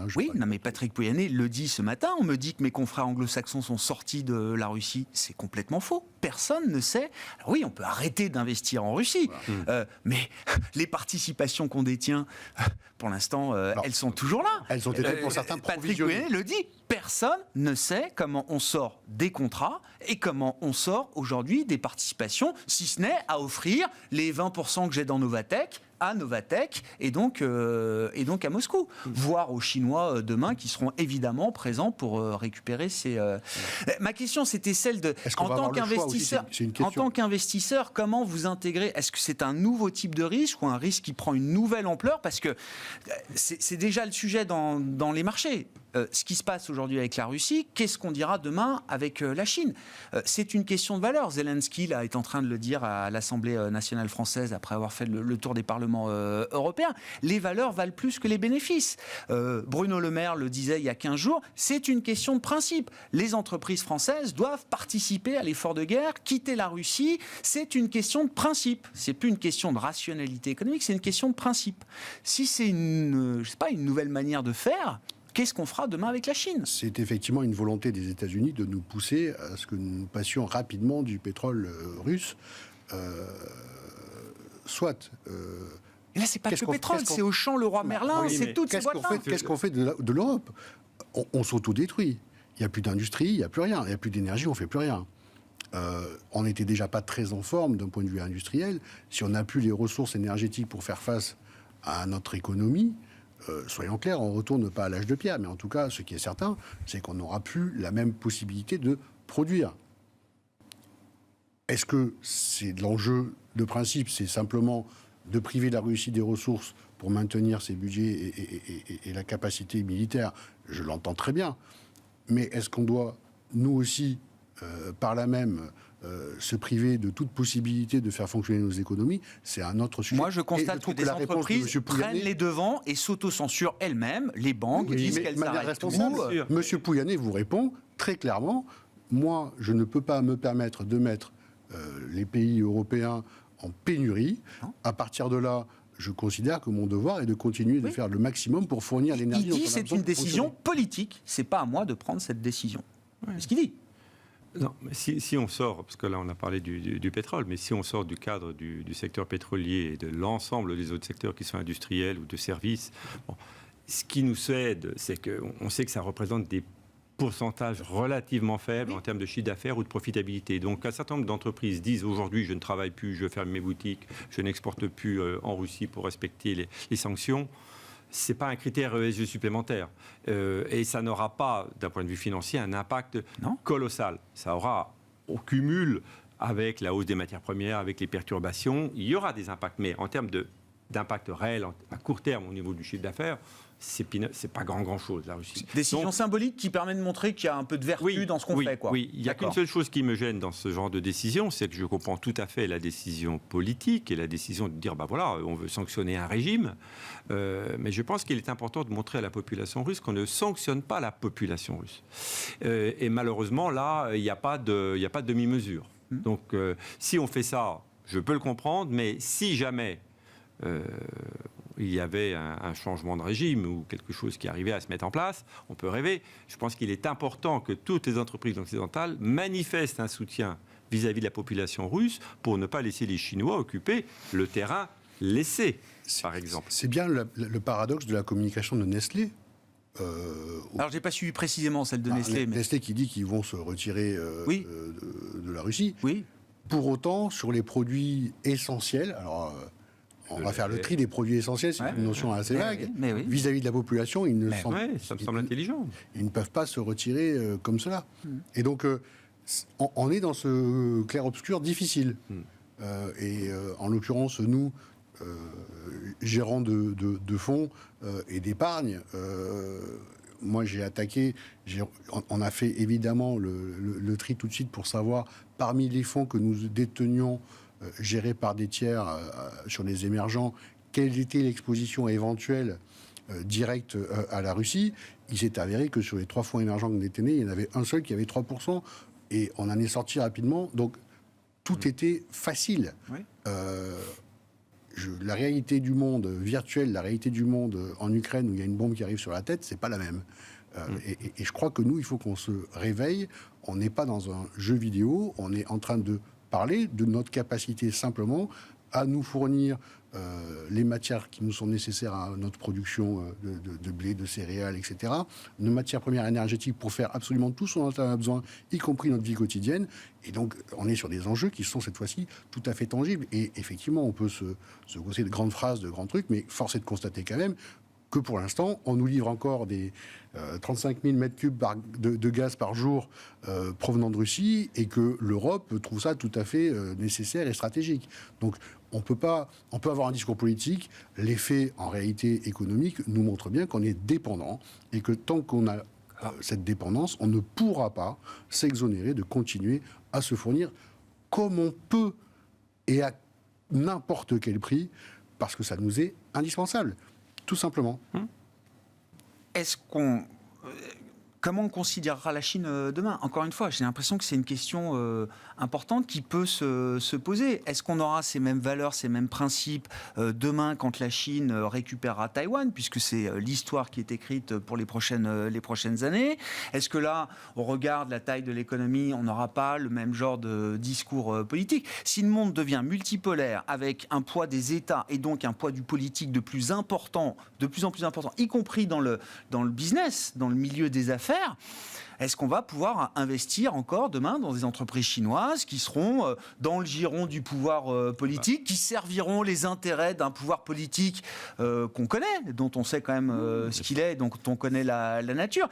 Mais Patrick Pouyanné le dit ce matin. On me dit que mes confrères anglo-saxons sont sortis de la Russie. C'est complètement faux. Personne ne sait. Alors oui, on peut arrêter d'investir en Russie, mais les participations qu'on détient, pour l'instant, elles sont toujours là. Elles ont été pour certains Patrick Pouyanné le dit. Personne ne sait comment on sort des contrats et comment on sort aujourd'hui des participations, si ce n'est à offrir les 20% que j'ai dans Novatech à Novatech et donc à Moscou, voire aux Chinois demain qui seront évidemment présents pour récupérer ces... Ma question, c'était celle de... En tant qu'investisseur, comment vous intégrez? Est-ce que c'est un nouveau type de risque ou un risque qui prend une nouvelle ampleur? Parce que c'est déjà le sujet dans les marchés. Ce qui se passe aujourd'hui avec la Russie, qu'est-ce qu'on dira demain avec la Chine? C'est une question de valeur. Zelensky là, est en train de le dire à l'Assemblée nationale française après avoir fait le tour des parlements européens. Les valeurs valent plus que les bénéfices. Bruno Le Maire le disait il y a 15 jours, c'est une question de principe. Les entreprises françaises doivent participer à l'effort de guerre, quitter la Russie. C'est une question de principe. C'est plus une question de rationalité économique, c'est une question de principe. Si c'est une nouvelle manière de faire, qu'est-ce qu'on fera demain avec la Chine? C'est effectivement une volonté des États-Unis de nous pousser à ce que nous passions rapidement du pétrole russe. Et là, c'est pas que le pétrole, c'est Auchan, Leroy Merlin, c'est toutes ces boîtes-là. Qu'est-ce qu'on fait de l'Europe? On s'autodétruit. Il n'y a plus d'industrie, il n'y a plus rien. Il n'y a plus d'énergie, on ne fait plus rien. On n'était déjà pas très en forme d'un point de vue industriel. Si on n'a plus les ressources énergétiques pour faire face à notre économie, soyons clairs, on ne retourne pas à l'âge de pierre. Mais en tout cas, ce qui est certain, c'est qu'on n'aura plus la même possibilité de produire. Est-ce que c'est de l'enjeu de principe, c'est simplement de priver la Russie des ressources pour maintenir ses budgets et la capacité militaire? Je l'entends très bien. Mais est-ce qu'on doit, nous aussi, par là même, se priver de toute possibilité de faire fonctionner nos économies? C'est un autre sujet. Moi, je constate que des entreprises prennent les devants et s'autocensurent elles-mêmes. Les banques disent qu'elles s'arrêtent tout. Monsieur Pouyanné vous répond très clairement, moi, je ne peux pas me permettre de mettre les pays européens en pénurie. À partir de là, je considère que mon devoir est de continuer de faire le maximum pour fournir l'énergie. Il dit que c'est une décision politique. C'est pas à moi de prendre cette décision. C'est ce qu'il dit. Non, mais si on sort, parce que là on a parlé du pétrole, mais si on sort du cadre du secteur pétrolier et de l'ensemble des autres secteurs qui sont industriels ou de services, ce qui nous aide, c'est qu'on sait que ça représente des pourcentage relativement faible en termes de chiffre d'affaires ou de profitabilité. Donc un certain nombre d'entreprises disent aujourd'hui je ne travaille plus, je ferme mes boutiques, je n'exporte plus en Russie pour respecter les sanctions. Ce n'est pas un critère ESG supplémentaire. Et ça n'aura pas, d'un point de vue financier, un impact colossal. Ça aura, au cumul, avec la hausse des matières premières, avec les perturbations, il y aura des impacts. Mais en termes d'impact réel, à court terme, au niveau du chiffre d'affaires, c'est pas grand-chose, la Russie. Décision symbolique qui permet de montrer qu'il y a un peu de vertu dans ce qu'on fait. Quoi. Oui, il n'y a qu'une seule chose qui me gêne dans ce genre de décision, c'est que je comprends tout à fait la décision politique et la décision de dire, on veut sanctionner un régime, mais je pense qu'il est important de montrer à la population russe qu'on ne sanctionne pas la population russe. Et malheureusement, là, il n'y a pas de demi-mesure. Donc, si on fait ça, je peux le comprendre, mais si jamais il y avait un changement de régime ou quelque chose qui arrivait à se mettre en place, on peut rêver. Je pense qu'il est important que toutes les entreprises occidentales manifestent un soutien vis-à-vis de la population russe pour ne pas laisser les Chinois occuper le terrain laissé, par exemple. C'est bien le paradoxe de la communication de Nestlé. Alors, je n'ai pas suivi précisément celle de Nestlé. Mais... Nestlé qui dit qu'ils vont se retirer de la Russie. Oui. Pour autant, sur les produits essentiels, alors... on va faire le tri des produits essentiels, c'est une notion assez vague. Vis-à-vis de la population, ça me semble intelligent. Ils ne peuvent pas se retirer comme cela. Et donc, on est dans ce clair-obscur difficile. En l'occurrence, nous, gérants de fonds et d'épargne, moi j'ai attaqué, on a fait évidemment le tri tout de suite pour savoir, parmi les fonds que nous détenions, gérés par des tiers sur les émergents, quelle était l'exposition éventuelle directe à la Russie. Il s'est avéré que sur les 3 fonds émergents qu'on détenait, il y en avait un seul qui avait 3%, et on en est sorti rapidement. Donc, tout était facile. La réalité du monde virtuel, la réalité du monde en Ukraine, où il y a une bombe qui arrive sur la tête, c'est pas la même. Et je crois que nous, il faut qu'on se réveille. On n'est pas dans un jeu vidéo, on est en train de parler de notre capacité simplement à nous fournir les matières qui nous sont nécessaires à notre production de blé, de céréales, etc. Nos matières premières énergétiques pour faire absolument tout ce dont on a besoin, y compris notre vie quotidienne. Et donc, on est sur des enjeux qui sont cette fois-ci tout à fait tangibles. Et effectivement, on peut se gosser de grandes phrases, de grands trucs, mais force est de constater quand même que pour l'instant, on nous livre encore des 35 000 mètres cubes de gaz par jour provenant de Russie, et que l'Europe trouve ça tout à fait nécessaire et stratégique. Donc, on peut avoir un discours politique. Les faits, en réalité économique, nous montrent bien qu'on est dépendant, et que tant qu'on a cette dépendance, on ne pourra pas s'exonérer de continuer à se fournir comme on peut et à n'importe quel prix, parce que ça nous est indispensable. Tout simplement. Comment on considérera la Chine demain ? Encore une fois, j'ai l'impression que c'est une question importante qui peut se poser. Est-ce qu'on aura ces mêmes valeurs, ces mêmes principes demain quand la Chine récupérera Taïwan, puisque c'est l'histoire qui est écrite pour les prochaines années ? Est-ce que là, au regard de la taille de l'économie, on n'aura pas le même genre de discours politique ? Si le monde devient multipolaire, avec un poids des États et donc un poids du politique de plus en plus important, y compris dans le business, dans le milieu des affaires, est-ce qu'on va pouvoir investir encore demain dans des entreprises chinoises qui seront dans le giron du pouvoir politique, qui serviront les intérêts d'un pouvoir politique qu'on connaît, dont on sait quand même ce qu'il est, dont on connaît la nature ?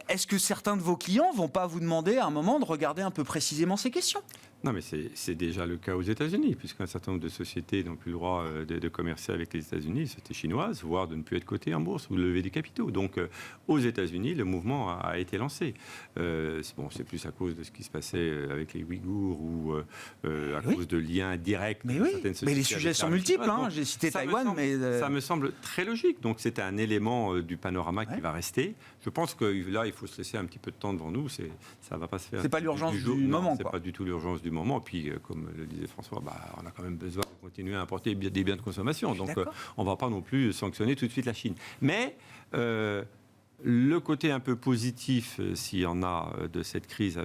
Est-ce que certains de vos clients ne vont pas vous demander à un moment de regarder un peu précisément ces questions ? Non, mais c'est déjà le cas aux États-Unis, puisqu'un certain nombre de sociétés n'ont plus le droit de commercer avec les États-Unis, c'était chinoise, voire de ne plus être cotées en bourse ou de lever des capitaux. Donc, aux États-Unis, le mouvement a été lancé. C'est plus à cause de ce qui se passait avec les Ouïghours ou à cause de liens directs. Mais les sujets sont multiples. J'ai cité Taïwan, mais ça me semble très logique. Donc, c'est un élément du panorama qui va rester. Je pense que là, il faut se laisser un petit peu de temps devant nous. Ça ne va pas se faire. C'est pas l'urgence du moment. C'est pas du tout l'urgence du moment. Puis, comme le disait François, on a quand même besoin de continuer à importer des biens de consommation. Donc, on ne va pas non plus sanctionner tout de suite la Chine. Mais le côté un peu positif, s'il y en a, de cette crise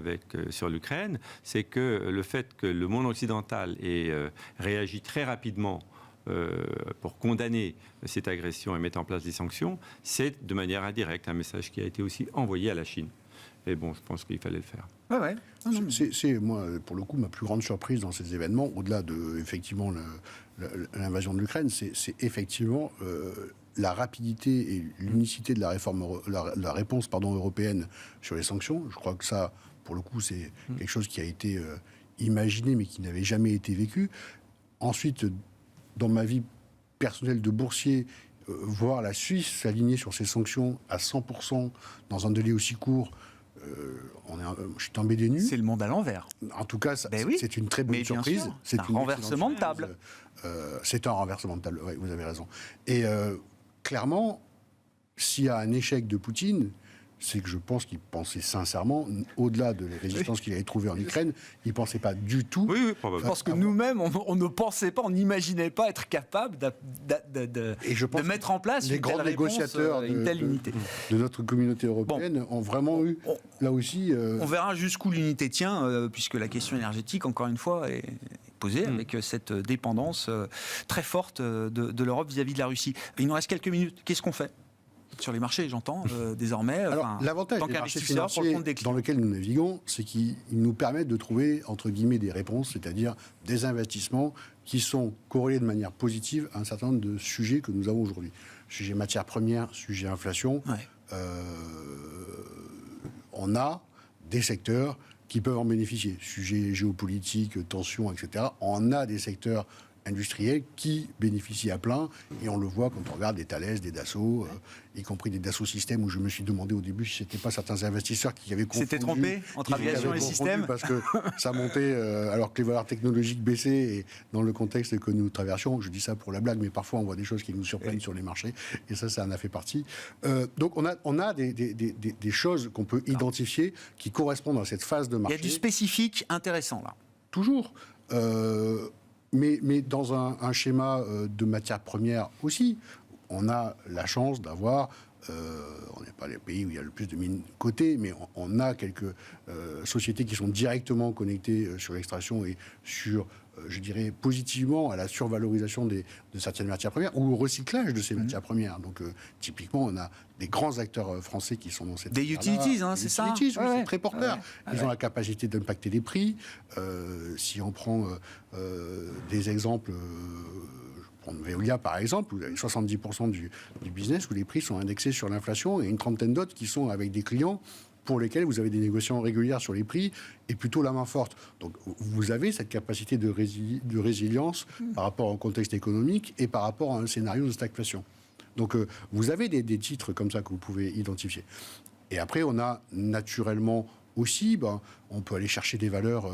sur l'Ukraine, c'est que le fait que le monde occidental ait réagi très rapidement pour condamner cette agression et mettre en place des sanctions, c'est de manière indirecte un message qui a été aussi envoyé à la Chine. Et bon, je pense qu'il fallait le faire. Ouais. C'est, moi, pour le coup, ma plus grande surprise dans ces événements, au-delà de, effectivement, l'invasion de l'Ukraine, c'est effectivement la rapidité et l'unicité de la réponse européenne sur les sanctions. Je crois que ça, pour le coup, c'est quelque chose qui a été imaginé, mais qui n'avait jamais été vécu. Ensuite, dans ma vie personnelle de boursier, voir la Suisse s'aligner sur ces sanctions à 100% dans un délai aussi court, je suis tombé des nues. C'est le monde à l'envers. En tout cas, c'est une très bonne surprise. C'est un renversement de table. C'est un renversement de table, oui, vous avez raison. Et clairement, s'il y a un échec de Poutine, c'est que je pense qu'il pensait sincèrement, au-delà de la résistance qu'il avait trouvée en Ukraine, il ne pensait pas du tout... Oui, probablement. Je pense que nous-mêmes, on ne pensait pas, on n'imaginait pas être capable de mettre en place les grands négociateurs une telle unité. De notre communauté européenne ont vraiment eu, là aussi... On verra jusqu'où l'unité tient, puisque la question énergétique, encore une fois, est posée avec cette dépendance très forte de l'Europe vis-à-vis de la Russie. Il nous reste quelques minutes. Qu'est-ce qu'on fait sur les marchés, j'entends, désormais. Alors, l'avantage des marchés financiers dans lequel nous naviguons, c'est qu'ils nous permettent de trouver, entre guillemets, des réponses, c'est-à-dire des investissements qui sont corrélés de manière positive à un certain nombre de sujets que nous avons aujourd'hui. Sujet matières premières, sujet inflation. Ouais. On a des secteurs qui peuvent en bénéficier. Sujet géopolitique, tensions, etc. On a des secteurs industriels qui bénéficient à plein, et on le voit quand on regarde des Thales, des Dassault, y compris des Dassault Systèmes, où je me suis demandé au début si ce n'était pas certains investisseurs qui avaient confondu... S'étaient trompés entre aviation et système. Parce que ça montait alors que les valeurs technologiques baissaient, et dans le contexte que nous traversions, je dis ça pour la blague, mais parfois on voit des choses qui nous surprennent sur les marchés, et ça en a fait partie. Donc on a des choses qu'on peut identifier qui correspondent à cette phase de marché. Il y a du spécifique intéressant là. Toujours. Mais dans un schéma de matières premières aussi, on a la chance d'avoir, on n'est pas les pays où il y a le plus de mines cotées, mais on a quelques sociétés qui sont directement connectées sur l'extraction et sur, je dirais, positivement à la survalorisation de certaines matières premières ou au recyclage de ces matières premières. Donc, typiquement, on a des grands acteurs français qui sont dans cette... Des utilities, hein, c'est ça. Des utilities, oui, c'est très porteur. Ils ont la capacité d'impacter les prix. Si on prend des exemples... je prends Veolia, par exemple, où vous avez 70% du business où les prix sont indexés sur l'inflation, et une trentaine d'autres qui sont avec des clients pour lesquels vous avez des négociations régulières sur les prix et plutôt la main forte. Donc vous avez cette capacité de résilience par rapport au contexte économique et par rapport à un scénario de stagflation. Donc vous avez des titres comme ça que vous pouvez identifier. Et après, on a naturellement aussi, on peut aller chercher des valeurs,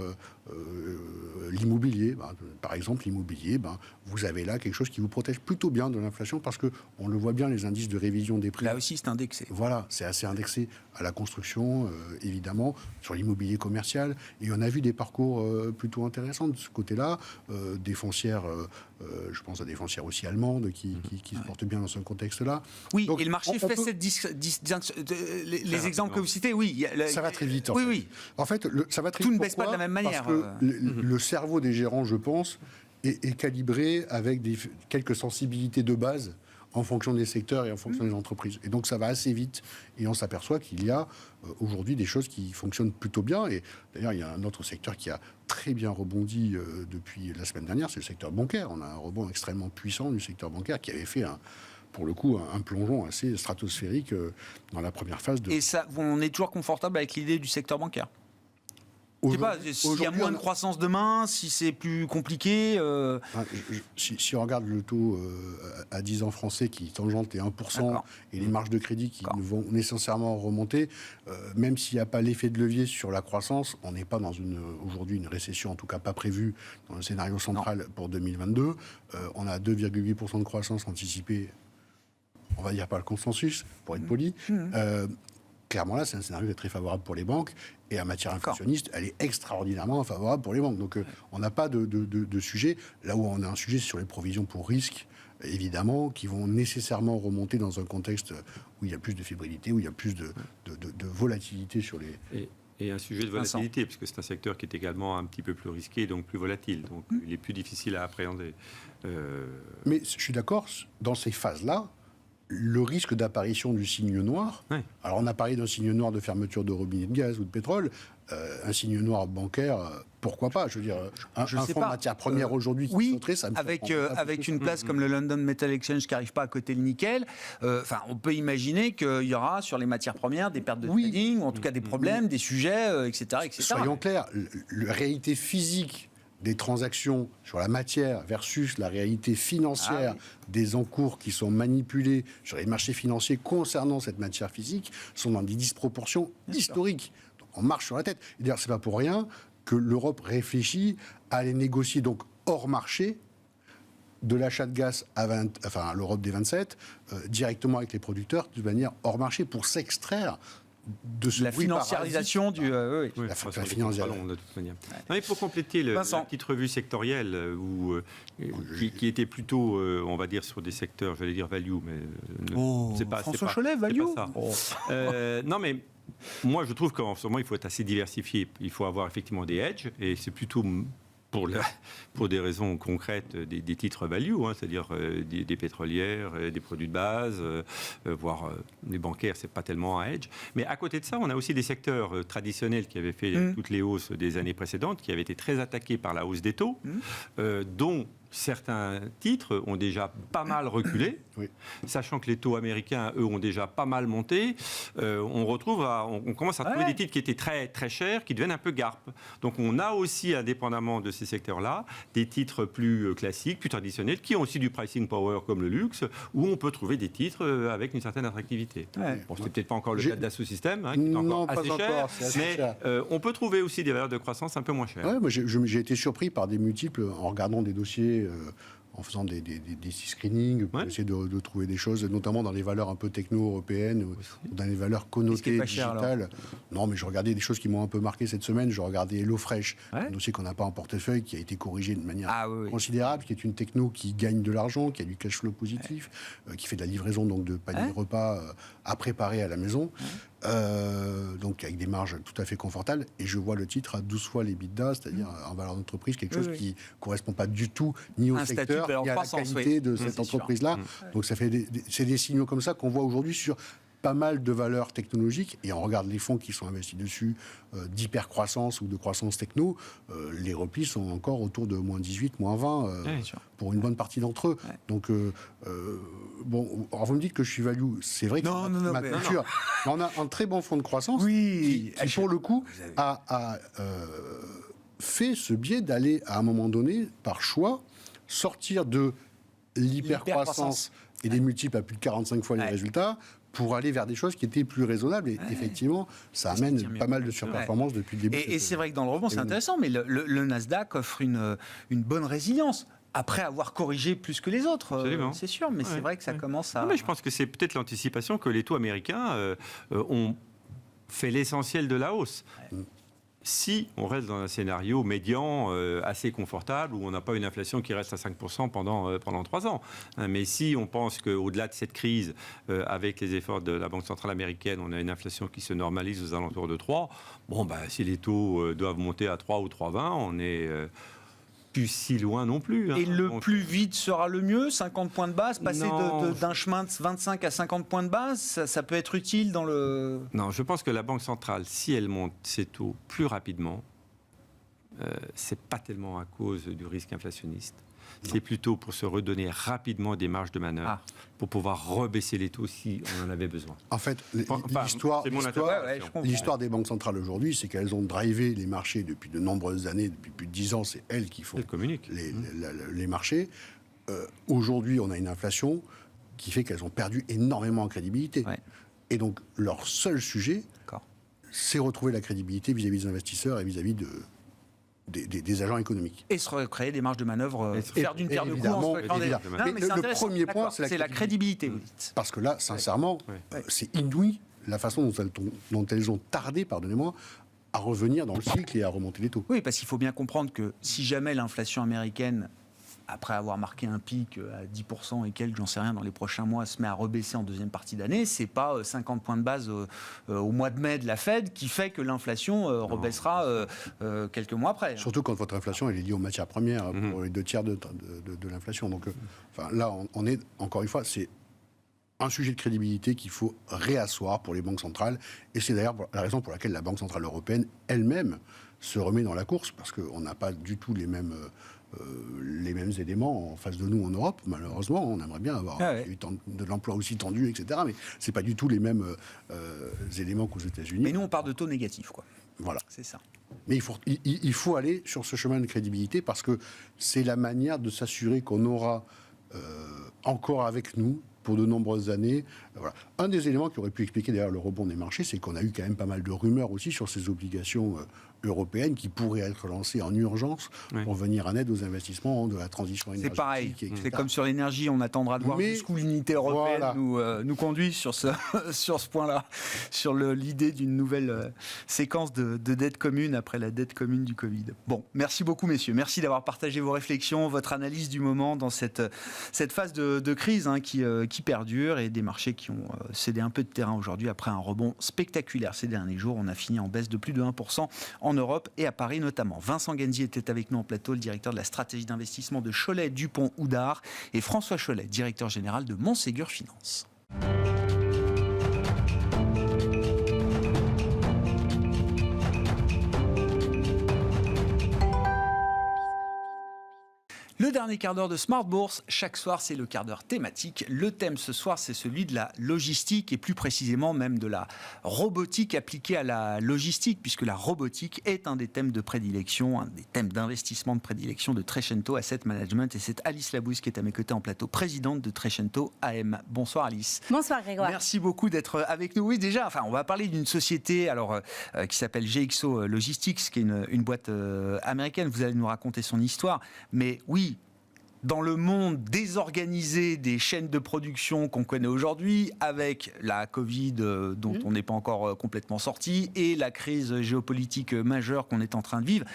l'immobilier. Par exemple, l'immobilier, vous avez là quelque chose qui vous protège plutôt bien de l'inflation parce qu'on le voit bien, les indices de révision des prix. Là aussi, c'est indexé. Voilà, c'est assez indexé à la construction, évidemment, sur l'immobilier commercial. Et on a vu des parcours plutôt intéressants de ce côté-là, des foncières, je pense à des foncières aussi allemandes qui se portent bien dans ce contexte-là. Oui, donc, et le marché fait les exemples que vous citez, oui. Ça va très vite. Oui. En fait, ça va très vite. Tout vite. ne baisse pas de la même manière. Parce que le cerveau des gérants, je pense, est calibré avec quelques sensibilités de base en fonction des secteurs et en fonction des entreprises. Et donc ça va assez vite, et on s'aperçoit qu'il y a aujourd'hui des choses qui fonctionnent plutôt bien. Et d'ailleurs, il y a un autre secteur qui a très bien rebondi depuis la semaine dernière, c'est le secteur bancaire. On a un rebond extrêmement puissant du secteur bancaire qui avait fait pour le coup, un plongeon assez stratosphérique dans la première phase. Et ça, on est toujours confortable avec l'idée du secteur bancaire. Je ne sais pas, s'il y a moins de croissance demain, si c'est plus compliqué... Si on regarde le taux à 10 ans français qui tangente les 1%, et les marges de crédit qui vont nécessairement remonter, même s'il n'y a pas l'effet de levier sur la croissance, on n'est pas dans aujourd'hui une récession, en tout cas pas prévue dans le scénario central pour 2022. On a 2,8% de croissance anticipée, on va dire par le consensus, pour être poli. Clairement, là, c'est un scénario qui est très favorable pour les banques. Et en matière inflationniste, elle est extraordinairement favorable pour les banques. Donc, on n'a pas de sujet. Là où on a un sujet, c'est sur les provisions pour risque, évidemment, qui vont nécessairement remonter dans un contexte où il y a plus de fébrilité, où il y a plus de volatilité sur les... Et un sujet de volatilité, puisque c'est un secteur qui est également un petit peu plus risqué, donc plus volatile. Donc, il est plus difficile à appréhender. Mais je suis d'accord, dans ces phases-là, le risque d'apparition du signe noir. Ouais. Alors on a parlé d'un signe noir de fermeture de robinet de gaz ou de pétrole. Un signe noir bancaire, pourquoi pas? Je veux dire, un je sais fonds pas. de matières premières aujourd'hui qui Oui, sauterait, ça me avec, surprend pas avec plus que une ça. place comme le London Metal Exchange qui n'arrive pas à coter le nickel, on peut imaginer qu'il y aura sur les matières premières des pertes de Oui. trading, ou en tout cas des problèmes, des sujets, etc., etc. Soyons clairs, la réalité physique des transactions sur la matière versus la réalité financière des encours qui sont manipulés sur les marchés financiers concernant cette matière physique sont dans des disproportions historiques. Donc, on marche sur la tête. Et d'ailleurs, c'est pas pour rien que l'Europe réfléchit à aller négocier donc hors marché de l'achat de gaz à l'Europe des 27 directement avec les producteurs de manière hors marché pour s'extraire de ce La bruit financiarisation du... oui. Oui, La ça, la on finance est pas long, de toute manière. Non, mais pour compléter Vincent. la petite revue sectorielle, qui était plutôt, on va dire, sur des secteurs, j'allais dire value, mais François Chollet, c'est value. pas ça. Non, mais moi, je trouve qu'en ce moment, il faut être assez diversifié. Il faut avoir effectivement des hedges, et c'est plutôt pour des raisons concrètes, des titres value, c'est-à-dire des pétrolières, des produits de base, voire les bancaires, c'est pas tellement un hedge. Mais à côté de ça, on a aussi des secteurs traditionnels qui avaient fait toutes les hausses des années précédentes, qui avaient été très attaqués par la hausse des taux, dont certains titres ont déjà pas mal reculé, sachant que les taux américains, eux, ont déjà pas mal monté. On commence à trouver des titres qui étaient très, très chers, qui deviennent un peu garpes. Donc on a aussi, indépendamment de ces secteurs-là, des titres plus classiques, plus traditionnels, qui ont aussi du pricing power comme le luxe, où on peut trouver des titres avec une certaine attractivité. Bon, c'est peut-être pas encore le cas de Dassault Systèmes, qui est encore assez cher, mais on peut trouver aussi des valeurs de croissance un peu moins chères. Ouais, moi j'ai été surpris par des multiples en regardant des dossiers, en faisant des screenings pour essayer de trouver des choses, notamment dans les valeurs un peu techno-européennes ou dans les valeurs connotées digitales. Non, mais je regardais des choses qui m'ont un peu marqué cette semaine. Je regardais HelloFresh, un dossier qu'on n'a pas en portefeuille, qui a été corrigé de manière considérable, qui est une techno qui gagne de l'argent, qui a du cash flow positif, qui fait de la livraison donc de paniers repas à préparer à la maison. Donc avec des marges tout à fait confortables, et je vois le titre à 12 fois l'EBITDA, c'est-à-dire en valeur d'entreprise, quelque chose qui ne correspond pas du tout ni au secteur, ni à la qualité de cette entreprise-là. Donc ça fait c'est des signaux comme ça qu'on voit aujourd'hui sur pas mal de valeurs technologiques, et on regarde les fonds qui sont investis dessus, d'hypercroissance ou de croissance techno, les replis sont encore autour de moins 18, moins 20 pour une bonne partie d'entre eux. Donc, bon, alors vous me dites que je suis value, c'est vrai que ma culture, mais on a un très bon fonds de croissance qui pour le coup, a fait ce biais d'aller, à un moment donné, par choix, sortir de l'hypercroissance et des multiples à plus de 45 fois les résultats, pour aller vers des choses qui étaient plus raisonnables. Et effectivement, ça amène pas mal de surperformances depuis le début. Et c'est vrai que dans le rebond, c'est intéressant, mais le Nasdaq offre une bonne résilience. Après avoir corrigé plus que les autres, c'est sûr, mais c'est vrai que ça commence à... Non, mais je pense que c'est peut-être l'anticipation que les taux américains ont fait l'essentiel de la hausse. Si on reste dans un scénario médian assez confortable, où on n'a pas une inflation qui reste à 5% pendant 3 ans. Mais si on pense qu'au-delà de cette crise, avec les efforts de la Banque centrale américaine, on a une inflation qui se normalise aux alentours de 3, si les taux doivent monter à 3 ou 3,20, on est... plus si loin non plus. Et le plus vite sera le mieux, 50 points de base, passer d'un chemin de 25 à 50 points de base, ça peut être utile dans le... Non, je pense que la Banque centrale, si elle monte ses taux plus rapidement, c'est pas tellement à cause du risque inflationniste. C'est plutôt pour se redonner rapidement des marges de manœuvre, pour pouvoir rebaisser les taux si on en avait besoin. En fait, l'histoire des banques centrales aujourd'hui, c'est qu'elles ont drivé les marchés depuis de nombreuses années, depuis plus de 10 ans, c'est elles qui font les marchés. Aujourd'hui, on a une inflation qui fait qu'elles ont perdu énormément en crédibilité. Et donc, leur seul sujet, c'est retrouver la crédibilité vis-à-vis des investisseurs et vis-à-vis des agents économiques. Et se recréer des marges de manœuvre, faire d'une pierre deux coups. Le premier point, c'est la crédibilité. Vous dites. Parce que là, sincèrement, c'est inouï la façon dont elles ont tardé, pardonnez-moi, à revenir dans le cycle et à remonter les taux. Oui, parce qu'il faut bien comprendre que si jamais l'inflation américaine, après avoir marqué un pic à 10% et quelques, j'en sais rien, dans les prochains mois, se met à rebaisser en deuxième partie d'année, c'est pas 50 points de base au mois de mai de la Fed qui fait que l'inflation rebaissera quelques mois après. Surtout quand votre inflation elle est liée aux matières premières pour les 2 tiers de l'inflation. Donc là, on est, encore une fois, c'est un sujet de crédibilité qu'il faut réasseoir pour les banques centrales. Et c'est d'ailleurs la raison pour laquelle la Banque centrale européenne elle-même se remet dans la course, parce qu'on n'a pas du tout les mêmes éléments en face de nous en Europe. Malheureusement, on aimerait bien avoir de l'emploi aussi tendu, etc. Mais ce n'est pas du tout les mêmes éléments qu'aux États-Unis. Mais nous, on part de taux négatifs, quoi. Voilà. C'est ça. Mais il faut aller sur ce chemin de crédibilité, parce que c'est la manière de s'assurer qu'on aura encore avec nous pour de nombreuses années. Voilà. Un des éléments qui aurait pu expliquer d'ailleurs le rebond des marchés, c'est qu'on a eu quand même pas mal de rumeurs aussi sur ces obligations européennes qui pourraient être lancées en urgence pour venir en aide aux investissements de la transition énergétique. C'est pareil, c'est comme sur l'énergie, on attendra de voir jusqu'où l'unité européenne nous conduit sur ce point-là, sur l'idée d'une nouvelle séquence de dette commune après la dette commune du Covid. Bon, merci beaucoup messieurs, merci d'avoir partagé vos réflexions, votre analyse du moment dans cette phase de crise qui perdure, et des marchés qui ont cédé un peu de terrain aujourd'hui après un rebond spectaculaire ces derniers jours. On a fini en baisse de plus de 1% en Europe et à Paris notamment. Vincent Genzi était avec nous en plateau, le directeur de la stratégie d'investissement de Cholet Dupont Oudard, et François Cholet, directeur général de Montségur Finance. Le dernier quart d'heure de Smart Bourse, chaque soir c'est le quart d'heure thématique. Le thème ce soir c'est celui de la logistique, et plus précisément même de la robotique appliquée à la logistique, puisque la robotique est un des thèmes de prédilection, un des thèmes d'investissement de prédilection de Trecento Asset Management, et c'est Alice Labousse qui est à mes côtés en plateau, présidente de Trecento AM. Bonsoir Alice. Bonsoir Grégoire. Merci beaucoup d'être avec nous. Oui, déjà, on va parler d'une société qui s'appelle GXO Logistics, qui est une boîte américaine. Vous allez nous raconter son histoire, mais oui, dans le monde désorganisé des chaînes de production qu'on connaît aujourd'hui, avec la Covid dont on n'est pas encore complètement sorti, et la crise géopolitique majeure qu'on est en train de vivre,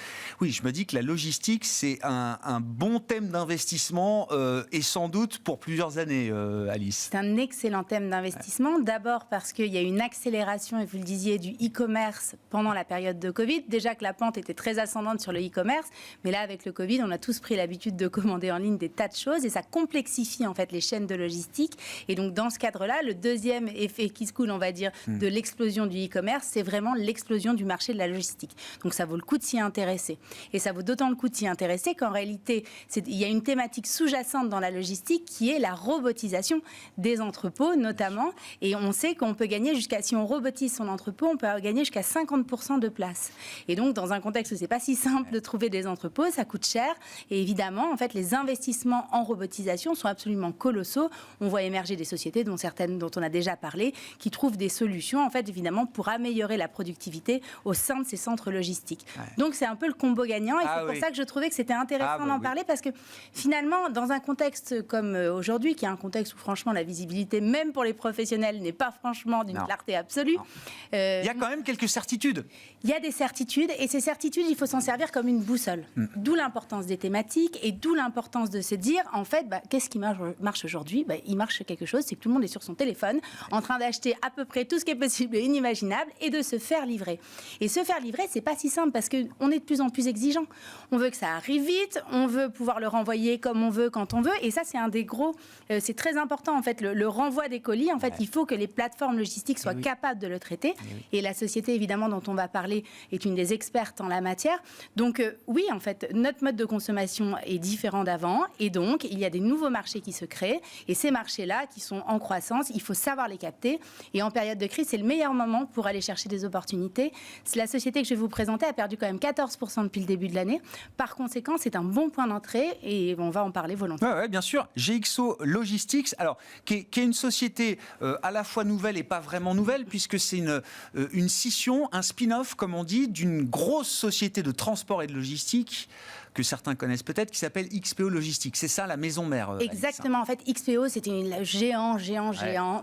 oui, je me dis que la logistique, c'est un bon thème d'investissement, et sans doute pour plusieurs années, Alice. C'est un excellent thème d'investissement. D'abord parce qu'il y a une accélération, et vous le disiez, du e-commerce pendant la période de Covid. Déjà que la pente était très ascendante sur le e-commerce, mais là, avec le Covid, on a tous pris l'habitude de commander en ligne des tas de choses, et ça complexifie en fait les chaînes de logistique. Et donc dans ce cadre-là, le deuxième effet qui se coule, on va dire, de l'explosion du e-commerce, c'est vraiment l'explosion du marché de la logistique. Donc ça vaut le coup de s'y intéresser. Et ça vaut d'autant le coup de s'y intéresser qu'en réalité, il y a une thématique sous-jacente dans la logistique qui est la robotisation des entrepôts notamment. Et on sait qu'on peut gagner si on robotise son entrepôt, on peut gagner jusqu'à 50% de place. Et donc dans un contexte où c'est pas si simple de trouver des entrepôts, ça coûte cher. Et évidemment, en fait, les investissements en robotisation sont absolument colossaux. On voit émerger des sociétés, dont certaines dont on a déjà parlé, qui trouvent des solutions, en fait, évidemment, pour améliorer la productivité au sein de ces centres logistiques. Ouais. Donc, c'est un peu le combo gagnant, et c'est pour ça que je trouvais que c'était intéressant d'en parler, parce que finalement, dans un contexte comme aujourd'hui, qui est un contexte où, franchement, la visibilité, même pour les professionnels, n'est pas franchement d'une clarté absolue. Il y a quand même quelques certitudes. Il y a des certitudes, et ces certitudes, il faut s'en servir comme une boussole. D'où l'importance des thématiques, et d'où l'importance de se dire, en fait, qu'est-ce qui marche aujourd'hui ? Il marche quelque chose, c'est que tout le monde est sur son téléphone, en train d'acheter à peu près tout ce qui est possible et inimaginable, et de se faire livrer. Et se faire livrer, c'est pas si simple, parce qu'on est de plus en plus exigeant. On veut que ça arrive vite, on veut pouvoir le renvoyer comme on veut, quand on veut, et ça, c'est un des gros... c'est très important, en fait, le renvoi des colis. En fait, il faut que les plateformes logistiques soient capables de le traiter, et la société, évidemment, dont on va parler, est une des expertes en la matière. Donc, oui, en fait, notre mode de consommation est différent d'avant, et donc il y a des nouveaux marchés qui se créent, et ces marchés-là qui sont en croissance, il faut savoir les capter, et en période de crise, c'est le meilleur moment pour aller chercher des opportunités. La société que je vais vous présenter a perdu quand même 14% depuis le début de l'année. Par conséquent, c'est un bon point d'entrée, et on va en parler volontairement. Oui, bien sûr. GXO Logistics, alors, qui est une société à la fois nouvelle et pas vraiment nouvelle, puisque c'est une scission, un spin-off, comme on dit, d'une grosse société de transport et de logistique que certains connaissent peut-être, qui s'appelle XPO Logistics. C'est ça la maison mère. Exactement. En fait, XPO, c'était un géant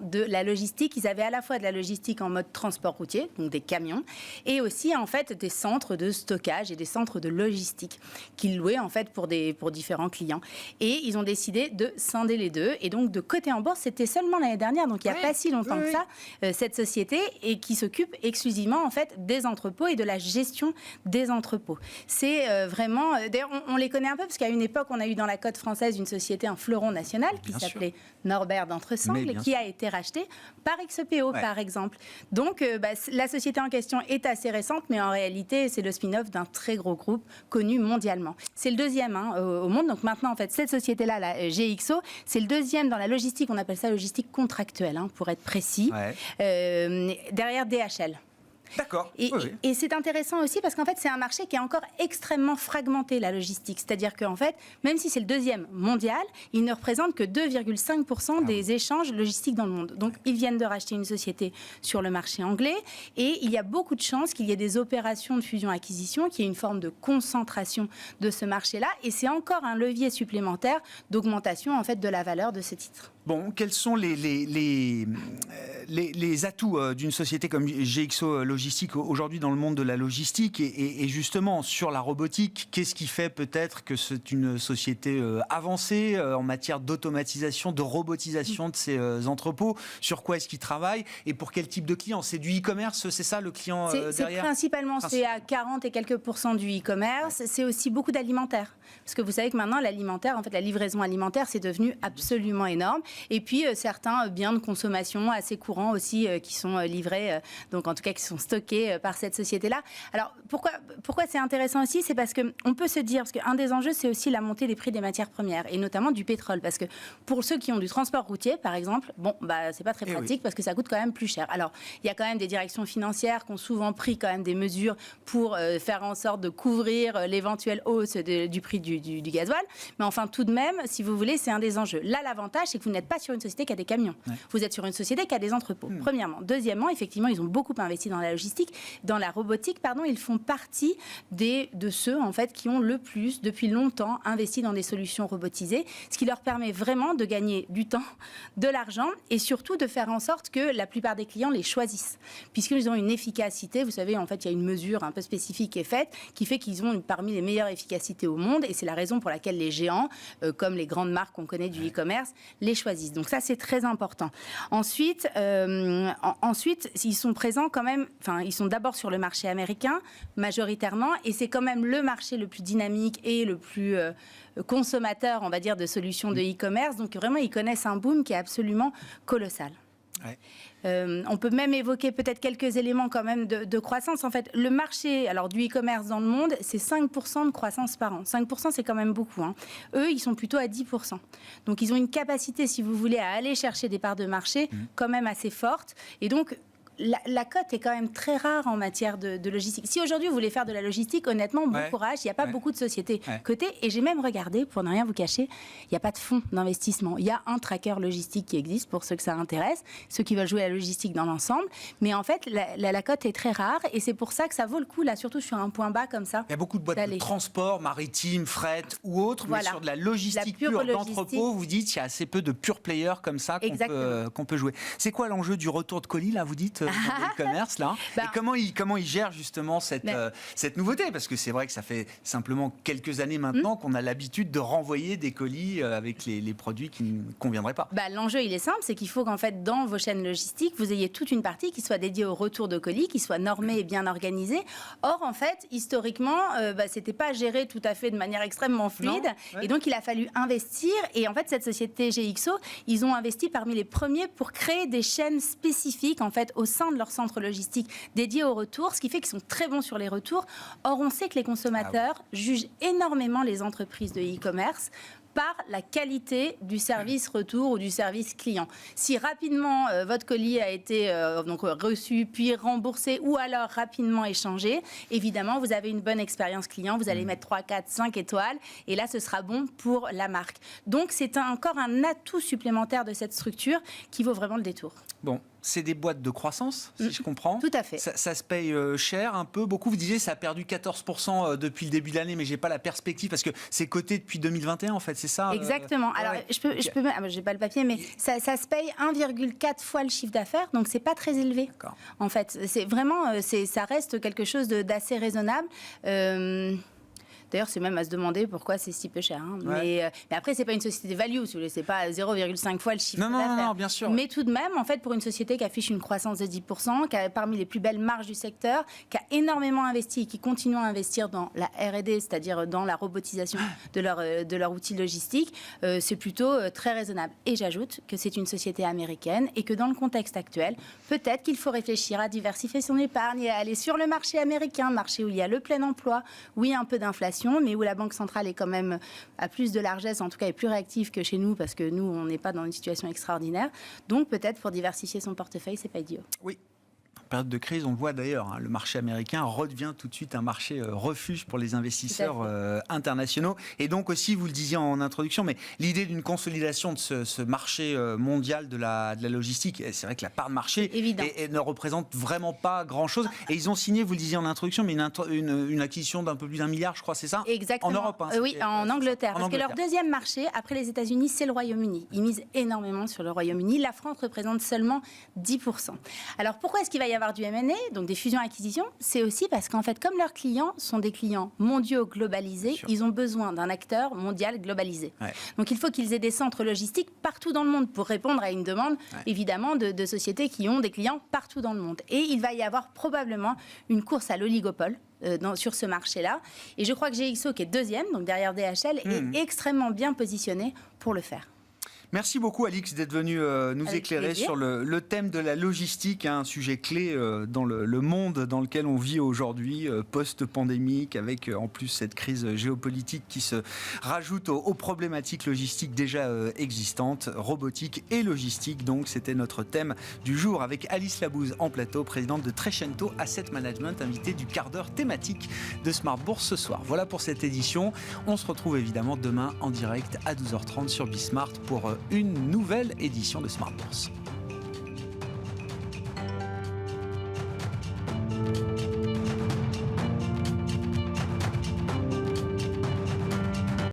de la logistique. Ils avaient à la fois de la logistique en mode transport routier, donc des camions, et aussi en fait des centres de stockage et des centres de logistique qu'ils louaient en fait pour différents clients. Et ils ont décidé de scinder les deux, et donc de coter en bourse. C'était seulement l'année dernière, donc il n'y a pas si longtemps que ça, cette société, et qui s'occupe exclusivement en fait des entrepôts et de la gestion des entrepôts. C'est vraiment... D'ailleurs, on les connaît un peu, parce qu'à une époque, on a eu dans la cote française une société, un fleuron national qui Bien sûr. s'appelait Norbert Mais d'Entresangles, bien qui a été racheté par XPO, par exemple. Donc, la société en question est assez récente, mais en réalité, c'est le spin-off d'un très gros groupe connu mondialement. C'est le deuxième au monde. Donc maintenant, en fait, cette société-là, la GXO, c'est le deuxième dans la logistique. On appelle ça logistique contractuelle, pour être précis, derrière DHL. D'accord. Et c'est intéressant aussi parce qu'en fait, c'est un marché qui est encore extrêmement fragmenté, la logistique. C'est-à-dire qu'en fait, même si c'est le deuxième mondial, il ne représente que 2,5% des échanges logistiques dans le monde. Donc, ils viennent de racheter une société sur le marché anglais et il y a beaucoup de chances qu'il y ait des opérations de fusion-acquisition, qu'il y ait une forme de concentration de ce marché-là. Et c'est encore un levier supplémentaire d'augmentation en fait, de la valeur de ce titre. Bon, quels sont les atouts d'une société comme GXO Logistique aujourd'hui dans le monde de la logistique et justement sur la robotique, qu'est-ce qui fait peut-être que c'est une société avancée en matière d'automatisation, de robotisation de ces entrepôts? Sur quoi est-ce qu'ils travaillent et pour quel type de client? C'est du e-commerce, c'est ça le client derrière? C'est principalement, c'est à 40 et quelques % du e-commerce. C'est aussi beaucoup d'alimentaire. Parce que vous savez que maintenant, l'alimentaire, en fait, la livraison alimentaire, c'est devenu absolument énorme. Et puis, certains biens de consommation assez courants aussi qui sont livrés, donc en tout cas qui sont stockés par cette société-là. Alors, pourquoi c'est intéressant aussi? C'est parce qu'on peut se dire, parce qu'un des enjeux, c'est aussi la montée des prix des matières premières, et notamment du pétrole. Parce que pour ceux qui ont du transport routier, par exemple, c'est pas très pratique parce que ça coûte quand même plus cher. Alors, il y a quand même des directions financières qui ont souvent pris quand même des mesures pour faire en sorte de couvrir l'éventuelle hausse du prix du gasoil. Mais enfin, tout de même, si vous voulez, c'est un des enjeux. Là, l'avantage, c'est que vous n'êtes pas sur une société qui a des camions. Vous êtes sur une société qui a des entrepôts, premièrement. Deuxièmement, effectivement, ils ont beaucoup investi dans la logistique. Dans la robotique, ils font partie de ceux, en fait, qui ont le plus, depuis longtemps, investi dans des solutions robotisées, ce qui leur permet vraiment de gagner du temps, de l'argent et surtout de faire en sorte que la plupart des clients les choisissent. Puisqu'ils ont une efficacité, vous savez, en fait, il y a une mesure un peu spécifique qui est faite, qui fait qu'ils ont parmi les meilleures efficacités au monde et c'est la raison pour laquelle les géants, comme les grandes marques qu'on connaît du e-commerce, les choisissent. Donc ça, c'est très important. Ensuite, ils sont présents quand même, ils sont d'abord sur le marché américain, majoritairement, et c'est quand même le marché le plus dynamique et le plus consommateur, on va dire, de solutions de e-commerce. Donc vraiment, ils connaissent un boom qui est absolument colossal. On peut même évoquer peut-être quelques éléments quand même de croissance. En fait, le marché du e-commerce dans le monde, c'est 5% de croissance par an. 5%, c'est quand même beaucoup. Eux, ils sont plutôt à 10%. Donc, ils ont une capacité, si vous voulez, à aller chercher des parts de marché quand même assez forte. Et donc, la cote est quand même très rare en matière de logistique. Si aujourd'hui vous voulez faire de la logistique, honnêtement, bon courage, il n'y a pas beaucoup de sociétés cotées. Et j'ai même regardé, pour ne rien vous cacher, il n'y a pas de fonds d'investissement. Il y a un tracker logistique qui existe pour ceux que ça intéresse, ceux qui veulent jouer à la logistique dans l'ensemble. Mais en fait, la cote est très rare et c'est pour ça que ça vaut le coup, là, surtout sur un point bas comme ça. Il y a beaucoup de boîtes de transport, maritime, fret ou autre, mais sur de la logistique pure d'entrepôt, vous dites qu'il y a assez peu de pure players comme ça qu'on peut jouer. C'est quoi l'enjeu du retour de colis, là, vous dites e-commerce là. Et comment ils gèrent justement cette nouveauté? Parce que c'est vrai que ça fait simplement quelques années maintenant qu'on a l'habitude de renvoyer des colis avec les produits qui ne conviendraient pas. L'enjeu, il est simple, c'est qu'il faut qu'en fait, dans vos chaînes logistiques, vous ayez toute une partie qui soit dédiée au retour de colis, qui soit normée et bien organisée. Or, en fait, historiquement, c'était pas géré tout à fait de manière extrêmement fluide. Et donc, il a fallu investir. Et en fait, cette société GXO, ils ont investi parmi les premiers pour créer des chaînes spécifiques, en fait, au sein de leur centre logistique dédié au retour, ce qui fait qu'ils sont très bons sur les retours. Or, on sait que les consommateurs jugent énormément les entreprises de e-commerce par la qualité du service retour ou du service client. Si rapidement votre colis a été reçu puis remboursé ou alors rapidement échangé, évidemment vous avez une bonne expérience client, vous allez mettre 3, 4, 5 étoiles et là ce sera bon pour la marque. Donc c'est encore un atout supplémentaire de cette structure qui vaut vraiment le détour. Bon, c'est des boîtes de croissance, si je comprends. Tout à fait. Ça se paye cher un peu, beaucoup. Vous disiez ça a perdu 14% depuis le début de l'année, mais j'ai pas la perspective parce que c'est coté depuis 2021 en fait, c'est ça? Exactement. Alors j'ai pas le papier, mais ça se paye 1,4 fois le chiffre d'affaires, donc c'est pas très élevé. D'accord. En fait, c'est vraiment, ça reste quelque chose d'assez raisonnable. D'ailleurs, c'est même à se demander pourquoi c'est si peu cher. Hein. Ouais. Mais après, c'est pas une société value, si vous voulez, c'est pas 0,5 fois le chiffre d'affaires. Non, bien sûr. Mais tout de même, en fait, pour une société qui affiche une croissance de 10%, qui a parmi les plus belles marges du secteur, qui a énormément investi et qui continue à investir dans la R&D, c'est-à-dire dans la robotisation de leur outil logistique, c'est plutôt très raisonnable. Et j'ajoute que c'est une société américaine et que dans le contexte actuel, peut-être qu'il faut réfléchir à diversifier son épargne et à aller sur le marché américain, marché où il y a le plein emploi, où il y a un peu d'inflation, mais où la Banque centrale est quand même à plus de largesse, en tout cas est plus réactive que chez nous, parce que nous, on n'est pas dans une situation extraordinaire. Donc peut-être pour diversifier son portefeuille, c'est pas idiot. Oui. En période de crise, on le voit d'ailleurs, hein, le marché américain redevient tout de suite un marché refuge pour les investisseurs internationaux. Et donc aussi, vous le disiez en introduction, mais l'idée d'une consolidation de ce marché mondial de la logistique, c'est vrai que la part de marché ne représente vraiment pas grand-chose. Et ils ont signé, vous le disiez en introduction, mais une acquisition d'un peu plus d'1 milliard, je crois, c'est ça? Exactement. En Europe, hein, oui, en Angleterre. Parce que leur deuxième marché, après les États-Unis, c'est le Royaume-Uni. Ils misent énormément sur le Royaume-Uni. La France représente seulement 10%. Alors pourquoi est-ce qu'il va y avoir du M&A, donc des fusions-acquisitions? C'est aussi parce qu'en fait, comme leurs clients sont des clients mondiaux globalisés, ils ont besoin d'un acteur mondial globalisé. Ouais. Donc il faut qu'ils aient des centres logistiques partout dans le monde pour répondre à une demande, évidemment, de sociétés qui ont des clients partout dans le monde. Et il va y avoir probablement une course à l'oligopole sur ce marché-là. Et je crois que GXO, qui est deuxième, donc derrière DHL, est extrêmement bien positionné pour le faire. Merci beaucoup, Alix, d'être venu nous éclairer sur le thème de la logistique, un sujet clé dans le monde dans lequel on vit aujourd'hui, post-pandémique, avec en plus cette crise géopolitique qui se rajoute aux problématiques logistiques déjà existantes, robotique et logistique. Donc, c'était notre thème du jour avec Alice Labouze en plateau, présidente de Trecento Asset Management, invitée du quart d'heure thématique de Smart Bourse ce soir. Voilà pour cette édition. On se retrouve évidemment demain en direct à 12h30 sur Bismart pour une nouvelle édition de Smart Bourse.